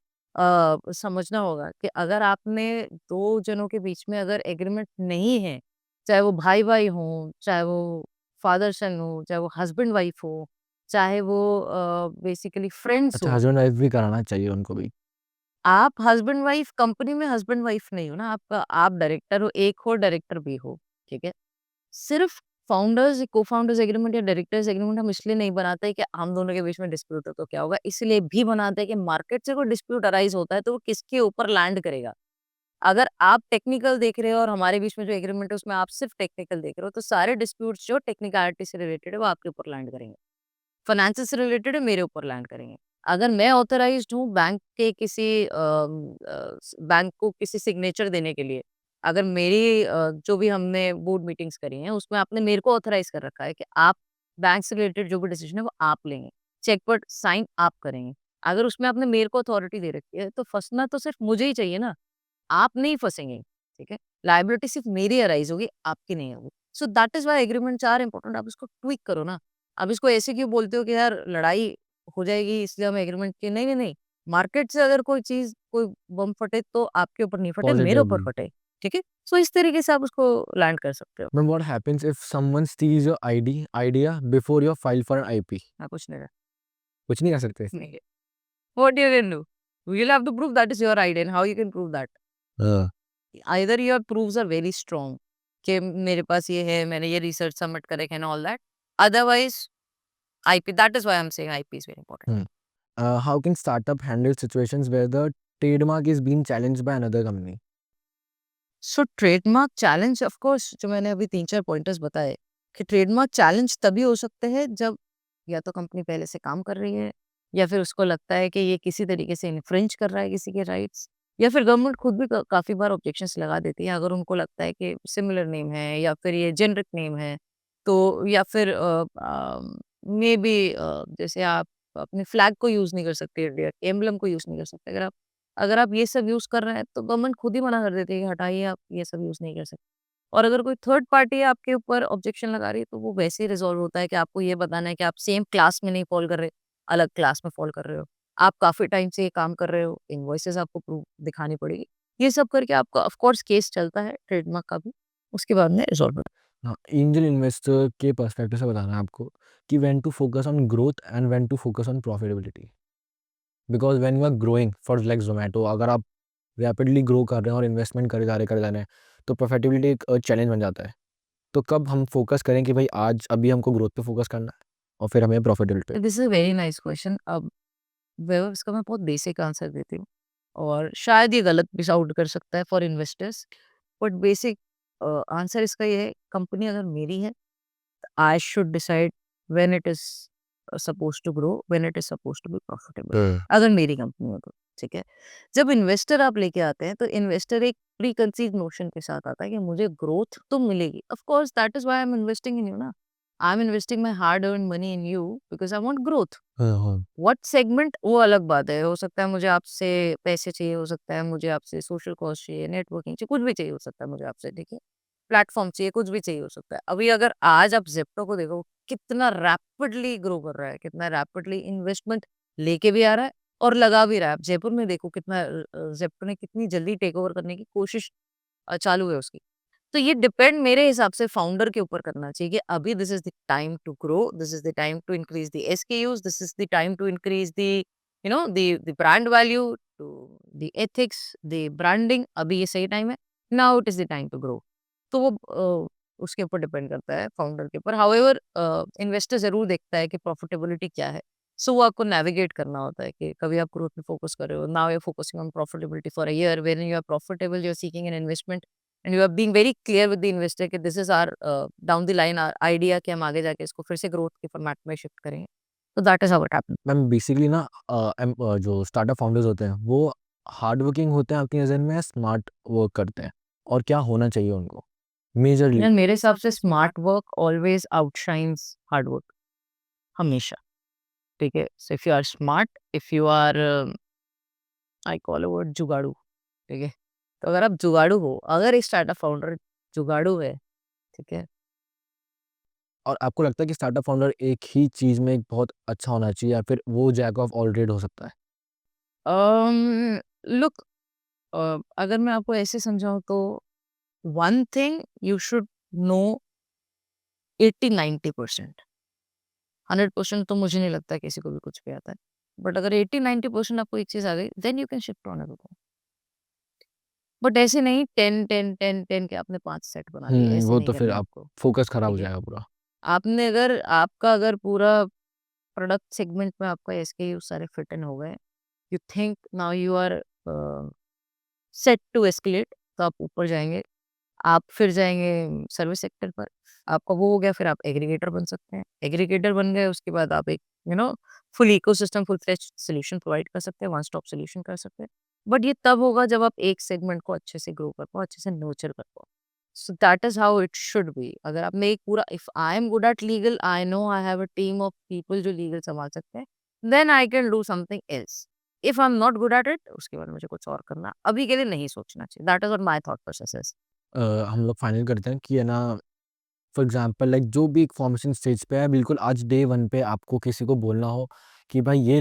समझना होगा कि अगर आपने 2 जनों के बीच में अगर एग्रीमेंट नहीं है, चाहे वो भाई-भाई हों, चाहे वो फादर-सन हो, चाहे वो हस्बैंड-वाइफ हो, चाहे वो बेसिकली फ्रेंड्स अच्छा हो, हस्बैंड-वाइफ भी कराना चाहिए उनको भी। आप हस्बैंड-वाइफ कंपनी में हस्बैंड-वाइफ नहीं हो ना, आप डायरेक्टर हो, एक हो, डायरेक्टर भी हो, ठीक है? सिर्फ फाउंडर्स को-फाउंडर्स एग्रीमेंट या डायरेक्टर्स एग्रीमेंट हम इसलिए नहीं बनाते हैं कि हम दोनों के बीच में डिस्प्यूट हो तो क्या होगा, इसलिए भी बनाते हैं कि मार्केट से कोई डिस्प्यूट अराइज़ होता है तो वो किसके ऊपर लैंड करेगा। अगर आप टेक्निकल देख रहे हो और हमारे बीच में जो एग्रीमेंट है उसमें आप सिर्फ टेक्निकल देख रहे हो, तो सारे डिस्प्यूट्स जो टेक्निकलिटी से रिलेटेड है वो आपके ऊपर लैंड करेंगे। फाइनेंसेस से रिलेटेड है, मेरे ऊपर लैंड करेंगे। अगर मैं ऑथराइज़्ड हूँ बैंक के किसी बैंक को किसी सिग्नेचर देने के लिए, अगर मेरी जो भी हमने बोर्ड मीटिंग्स करी हैं, उसमें आपने मेरे को ऑथराइज़ कर रखा है कि आप बैंक से रिलेटेड जो भी डिसीज़न है वो आप लेंगे। चेक पर साइन आप करेंगे। अगर उसमें आपने मेरे को अथॉरिटी दे रखी है, तो फँसना तो सिर्फ़ मुझे ही चाहिए ना, आप नहीं फँसेंगे, ठीक है? लायबिलिटी सिर्फ़ मेरी अराइज़ होगी, आपकी नहीं होगी। So that is why agreements are important, आप इसको ट्विक करो ना। अब इसको ऐसे क्यों बोलते हो कि यार लड़ाई हो जाएगी इसलिए हम एग्रीमेंट किए, नहीं, नहीं, नहीं। मार्केट से अगर कोई चीज़ कोई बम फटे तो आपके ऊपर नहीं फटे, मेरे ऊपर पॉजिटिवली। फटे, ठीक है? सो इस तरीके से आप उसको लैंड कर सकते हो। But what happens if someone steals your idea before you file for an IP? मैं कुछ नहीं कर कुछ नहीं कर सकते? नहीं है। What you can do? You will have to prove that is your idea and how you can prove that? हाँ। Either your proofs are very strong कि मेरे पास ये है, मैंने ये रिसर्च सबमिट करे and all that. Otherwise IP, that is why I am saying IP is very important. Hmm. How can startup handle situations where the trademark is being challenged by another company? So trademark challenge of course जो मैंने अभी 3-4 pointers बताए कि trademark challenge तभी हो सकते हैं जब या तो कंपनी पहले से काम कर रही है या फिर उसको लगता है कि ये किसी तरीके से इन्फ्रिंज कर रहा है किसी के राइट्स, या फिर गवर्नमेंट खुद भी काफ़ी बार ऑब्जेक्शंस लगा देती है अगर उनको लगता है कि सिमिलर नेम है या फिर ये जेनरिक नेम है, तो या फिर मे बी जैसे आप अपने फ्लैग को यूज़ नहीं कर सकते, इंडिया के एम्बलम को यूज़ नहीं कर सकते। अगर आप ये सब यूज़ कर रहे हैं तो गवर्नमेंट खुद ही मना कर देती है कि हटाइए, आप ये सब यूज़ नहीं कर सकते। और अगर कोई थर्ड पार्टी आपके ऊपर ऑब्जेक्शन लगा रही है तो वो वैसे ही रिज़ॉल्व होता है कि आपको ये बताना है कि आप सेम क्लास में नहीं फ़ॉल कर रहे, अलग क्लास में फ़ॉल कर रहे हो। आप काफ़ी टाइम से ये काम कर रहे हो, इनवॉइसेज़ आपको प्रूफ दिखानी पड़ेगी। ये सब करके आपका ऑफ कोर्स केस चलता है ट्रेडमार्क का भी, उसके बाद में रिज़ॉल्व होता है। हाँ, एंजल इन्वेस्टर के पर्सपेक्टिव से बताना है आपको कि when to focus on growth and when to focus on profitability. Because when you are growing for like Zomato, अगर आप रैपिडली ग्रो कर रहे हैं और इन्वेस्टमेंट करे जा रहे हैं, तो प्रॉफिटेबिलिटी एक चैलेंज बन जाता है। तो कब हम फोकस करें कि भाई आज अभी हमको ग्रोथ पे फोकस करना है और फिर हमें प्रॉफिटेबिलिटी पे? This is a very nice question. अब वैभव इसका मैं बहुत बेसिक आंसर देती हूँ और शायद ये गलत भी साउंड कर सकता है for investors, but basic answer इसका ये है, कंपनी अगर मेरी है I should decide when it is supposed to grow, when it is supposed to be profitable. हुँ। अगर मेरी कंपनी हो तो। ठीक है? जब इन्वेस्टर आप लेके आते हैं, तो इन्वेस्टर एक प्री कंसीव्ड नोशन के साथ आता है कि मुझे ग्रोथ तो मिलेगी। Of course that is why I am investing in you ना। I am investing my hard earned money in you because I want growth. हाँ, हाँ। व्हाट सेगमेंट वो अलग बात है। हो सकता है मुझे आपसे पैसे चाहिए, हो सकता है मुझे आपसे सोशल कॉस्ट चाहिए, नेटवर्किंग चाहिए, कुछ भी चाहिए हो सकता है मुझे आपसे, ठीक है? प्लेटफ़ॉर्म चाहिए, कुछ भी चाहिए हो सकता है। अभी अगर आज आप ज़ेप्टो को देखो, कितना रैपिडली ग्रो कर रहा है, कितना रैपिडली इन्वेस्टमेंट लेके भी आ रहा है और लगा भी रहा है। आप जयपुर में देखो कितना ज़ेप्टो ने कितनी जल्दी टेक ओवर करने की कोशिश चालू है उसकी। तो ये डिपेंड मेरे हिसाब से फाउंडर के ऊपर करना चाहिए कि अभी this is the time to grow, this is the time to increase the SKUs, this is the time to increase the the brand value, to the ethics, the branding, अभी ये सही टाइम है। Now it is the time to grow. तो वो उसके ऊपर depend करता है फाउंडर के ऊपर। हाउएवर इन्वेस्टर ज़रूर देखता है कि प्रॉफिटेबिलिटी क्या है। सो वो आपको नेविगेट करना होता है कि कभी आप ग्रोथ में फोकस कर रहे हो, now you are focusing on profitability for a year, when you are profitable, you are seeking an investment and you are being very clear with the investor कि this is our down the line our idea कि हम आगे जाके इसको फिर से growth के format में शिफ्ट करेंगे। तो that is how it happens. Ma'am basically ना जो स्टार्टअप फाउंडर्स होते हैं वो हार्ड वर्किंग होते हैं आपकी नज़र में या स्मार्ट वर्क करते हैं? और क्या होना चाहिए उनको? मेजरली। यार मेरे हिसाब से smart work always outshines hard work, हमेशा, ठीक है? So if you are smart, if you are I call a word जुगाड़ू, ठीक है? तो अगर आप जुगाड़ू हो, अगर एक स्टार्टअप फाउंडर जुगाड़ू है, ठीक है? और आपको लगता है कि स्टार्टअप फाउंडर एक ही चीज़ में बहुत अच्छा होना चाहिए या फिर वो जैक ऑफ ऑल ट्रेड हो सकता है? लुक, अगर मैं आपको ऐसे समझाऊँ तो one thing you should know 80-90%, 100% तो मुझे नहीं लगता किसी को भी कुछ भी आता है। बट अगर 80-90% आपको एक चीज़ आ गई, then you can shift on everything. But ऐसे नहीं 10-10-10-10 के आपने 5 सेट बना लिए, ऐसे वो नहीं तो फिर करने आप आपको, फ़ोकस खराब हो ठीक है? जाएगा पूरा। आपने अगर आपका अगर पूरा प्रोडक्ट सेगमेंट में आपका एसकेयू सारे फिट इन हो गए, you think now you are set to escalate, तो आप ऊपर जाएँगे। आप फिर जाएँगे सर्विस सेक्टर पर, आपका वो हो गया, फिर आप एग्रीगेटर बन सकते हैं। एग्रीगेटर बन गए, उसके बाद आप एक full ecosystem, full fledged solution provide कर सकते हैं, वन स्टॉप सॉल्यूशन कर सकते हैं। बट ये तब होगा जब आप एक सेगमेंट को अच्छे से ग्रो कर पाओ, अच्छे से नर्चर कर पाओ। So that is how it should be. अगर आपने एक पूरा, if I am good at legal, I know I have a team of people जो लीगल संभाल सकते हैं, then I can do something else. If I am not good at it, उसके बाद मुझे कुछ और करना अभी के लिए नहीं सोचना चाहिए। That is what my thought process is. हम लोग फाइनल करते हैं कि है ना फॉर एग्ज़ाम्पल लाइक जो भी एक फॉर्मेशन स्टेज पे है बिल्कुल आज डे 1 पे आपको किसी को बोलना हो कि भाई ये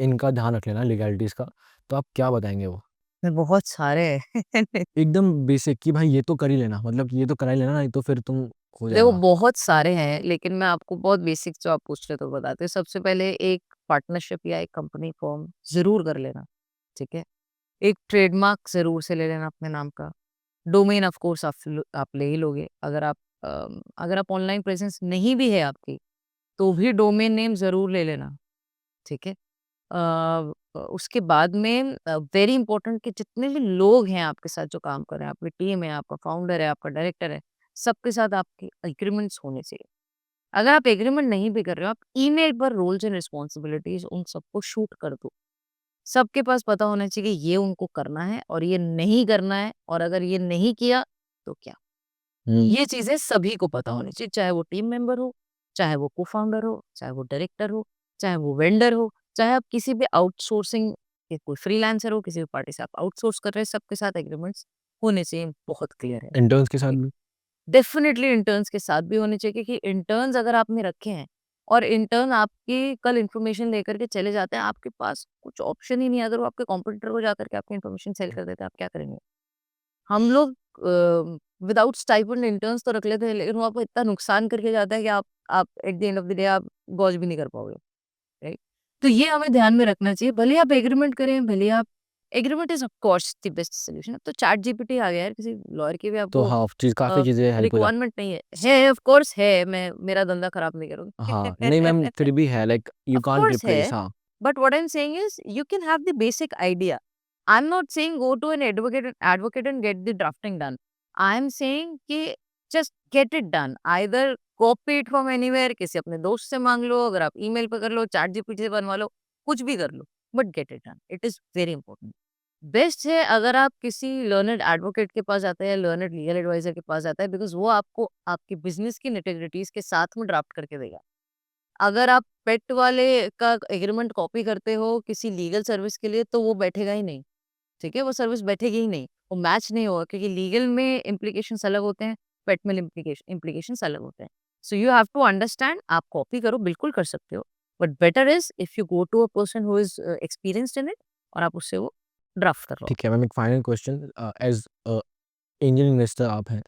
इनका ध्यान रख लेना लीगैलिटीज़ का, तो आप क्या बताएँगे वो? मैं बहुत सारे हैं। एकदम बेसिक कि भाई ये तो कर ही लेना, मतलब ये तो करा ही लेना नहीं तो फिर तुम हो देखो जाएगा। बहुत सारे हैं, लेकिन मैं आपको बहुत बेसिक जो आप पूछ रहे हो तो बताती हूँ। सबसे पहले एक पार्टनरशिप या एक कंपनी फॉर्म ज़रूर कर लेना, ठीक है? एक ट्रेडमार्क ज़रूर से ले लेना अपने नाम का। डोमेन ऑफ कोर्स आप ले ही लोगे। अगर आप ऑनलाइन प्रेज़ेंस नहीं भी है आपकी, तो भी डोमेन नेम ज़रूर ले लेना, ठीक है? उसके बाद में वेरी इंपॉर्टेंट कि जितने भी लोग हैं आपके साथ जो काम कर रहे हैं, आपकी टीम है, आपका फाउंडर है, आपका डायरेक्टर है, सबके साथ आपके एग्रीमेंट्स होने चाहिए। अगर आप एग्रीमेंट नहीं भी कर रहे हो, आप ईमेल पर रोल्स एंड रिस्पॉन्सिबिलिटीज़ उन सबको शूट कर दो। सबके पास पता होना चाहिए कि ये उनको करना है और ये नहीं करना है, और अगर ये नहीं किया, तो क्या? हुँ। ये चीज़ें सभी को पता होनी चाहिए, चाहे वो टीम मेंबर हो, चाहे वो को-फाउंडर हो, चाहे वो डायरेक्टर हो, चाहे वो वेंडर हो, चाहे आप किसी भी आउटसोर्सिंग के कोई फ्रीलांसर हो, किसी भी पार्टी से आप आउटसोर्स कर रहे हैं, सबके साथ एग्रीमेंट्स होने चाहिए, बहुत क्लियर है। इंटर्न्स के साथ एक भी? डेफ़िनिटली इंटर्न्स के साथ भी होने चाहिए, क्योंकि इंटर्न्स अगर आपने रखे हैं और इंटर्न आपकी कल इन्फॉर्मेशन लेकर के चले जाते हैं, आपके पास कुछ ऑप्शन ही नहीं है। अगर वो आपके कॉम्पिटिटर को जाकर के आपकी इन्फॉर्मेशन सेल कर देते हैं, आप क्या करेंगे? हम लोग विदाउट स्टाइपेंड इंटर्न्स तो रख लेते हैं, लेकिन वो आपको इतना नुकसान करके जाता है कि आप eight the end of the day आप गॉज भी नहीं कर पाओगे, राइट? तो ये हमें ध्यान में रखना चाहिए। भले ही आप एग्रीमेंट करें, भले ही आप agreement is of course the best solution. अब तो चैट जीपीटी आ गया है, किसी लॉयर की भी तो आपको हाँ, काफ़ी चीज़ें हेल्प हो जा रिक्वायरमेंट नहीं है। ऑफ कोर्स है, मैं मेरा धंधा खराब नहीं करूँगी। हाँ, नहीं मैम फिर भी है like you of can't course है, रिप्लेस हाँ। but what I'm saying is you can have the basic idea. I'm not saying go to an advocate and get the drafting done. I'm saying कि just get it done. Either copy it from anywhere, किसी अपने दोस्त से माँग लो, अगर आप email पे कर लो, चैट जीपीटी से बनवा लो, कुछ भी कर लो। But get it done, it is very important. Best है अगर आप किसी लर्नड एडवोकेट के पास जाते हैं या लर्नड लीगल एडवाइज़र के पास जाता है, बिकॉज़ वो आपको आपकी बिज़नेस की निटी-ग्रिटीज़ के साथ में ड्राफ्ट करके देगा। अगर आप पेट वाले का एग्रीमेंट कॉपी करते हो किसी लीगल सर्विस के लिए, तो वो बैठेगा ही नहीं, ठीक है? वो सर्विस बैठेगी ही नहीं, वो मैच नहीं होगा, क्योंकि लीगल में इम्प्लीकेशंस अलग होते हैं, पेट में इम्प्लीकेशंस अलग होते हैं। So you have to understand, आप कॉपी करो, बिल्कुल कर सकते हो, but better is if you go to a person who is experienced in it और आप उससे वो ड्राफ्ट करवाओ। ठीक है मैम, एक final question, as angel investor आप हैं,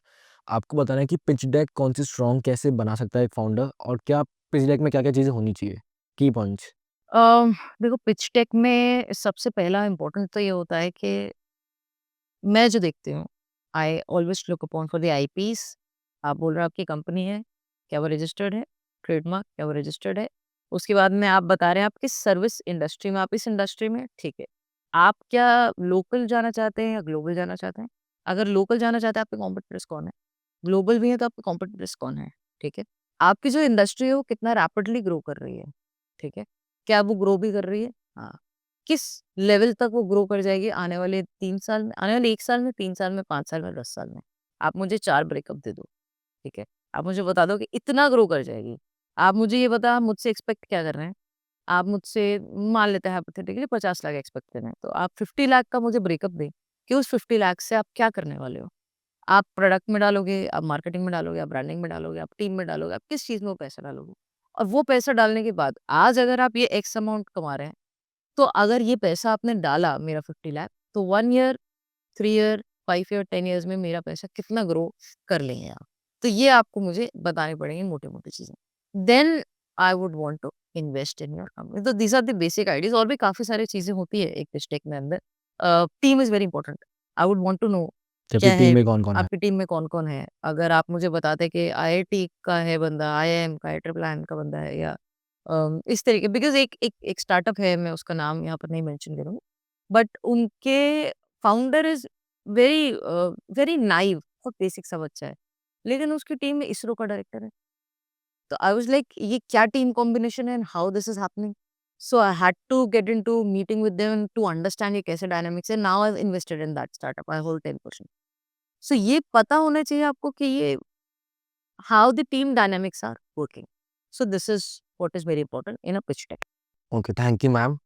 आपको बताना है कि पिच डेक कौन-सी स्ट्रॉन्ग कैसे बना सकता है एक फाउंडर, और क्या पिच डेक में क्या-क्या चीज़ें होनी चाहिए? की पॉइंट्स? देखो, पिच डेक में सबसे पहला इम्पोर्टेंट तो ये होता है कि मैं जो देखती हूँ, I always look upon for the IPs. आप बोल रहे हो आपकी कंपनी है, क्या वो रजिस्टर्ड है? ट्रेडमार्क, क्या वो रजिस्टर्ड है? उसके बाद में आप बता रहे हैं आप किस सर्विस इंडस्ट्री में, आप इस इंडस्ट्री में, ठीक है। आप क्या लोकल जाना चाहते हैं या ग्लोबल जाना चाहते हैं? अगर लोकल जाना चाहते हैं, आपके कॉम्पिटिटर्स कौन है? ग्लोबल भी है तो आपके कॉम्पिटिटर्स कौन है? ठीक है। आपकी जो इंडस्ट्री है वो कितना रैपिडली ग्रो कर रही है, ठीक है। क्या वो ग्रो भी कर रही है? हाँ। किस लेवल तक वो ग्रो कर जाएगी आने वाले 3 साल में, आने वाले 1 साल में, 3 साल में, 5 साल में, 10 साल में? आप मुझे 4 ब्रेकअप दे दो, ठीक है? आप मुझे बता दो कि इतना ग्रो कर जाएगी। आप मुझे ये बताओ, आप मुझसे एक्सपेक्ट क्या कर रहे हैं? आप मुझसे मान लेते हैं हाइपोथेटिकली 50 लाख एक्सपेक्ट कर रहे हैं, तो आप 50 लाख का मुझे ब्रेकअप दें, कि उस 50 लाख से आप क्या करने वाले हो? आप प्रोडक्ट में डालोगे, आप मार्केटिंग में डालोगे, आप ब्रांडिंग में डालोगे, आप टीम में डालोगे, आप किस चीज़ में वो पैसा डालोगे? और वो पैसा डालने के बाद आज अगर आप ये एक्स अमाउंट कमा रहे हैं, तो अगर ये पैसा आपने डाला मेरा 50 लाख, तो 1 ईयर, 3 ईयर, 5 ईयर, 10 ईयर्स में मेरा पैसा कितना ग्रो कर लेंगे आप? तो ये आपको मुझे बतानी पड़ेंगी मोटी-मोटी चीज़ें। Then I would want to invest in your company. तो these are the basic ideas, और भी काफ़ी सारी चीज़ें होती है एक पिच टेक में अंदर। Team is very important. I would want to know आपकी क्या टीम है, में कौन-कौन है? आपकी टीम में कौन-कौन है? अगर आप मुझे बताते कि आईआईटी का है बंदा, आईआईएम का है, ट्रिपल आईएम का बंदा है, या इस तरीके, बिकॉज़ एक स्टार्टअप है, मैं उसका नाम यहाँ पर नहीं मेंशन करूँगी, बट उनके फाउंडर इज़ वेरी नाइव, बहुत बेसिक सा बच्चा है, लेकिन उसकी टीम में इसरो का डायरेक्टर है। तो आई वाज़ लाइक, ये क्या टीम कॉम्बिनेशन है and how this is happening? So I had to get into meeting with them to understand ये कैसे डायनामिक्स है। Now I have invested in that startup, I hold 10%। So ये पता होना चाहिए आपको कि ये how the team dynamics are working. So this is what is very important in a pitch deck. Okay, thank you ma'am.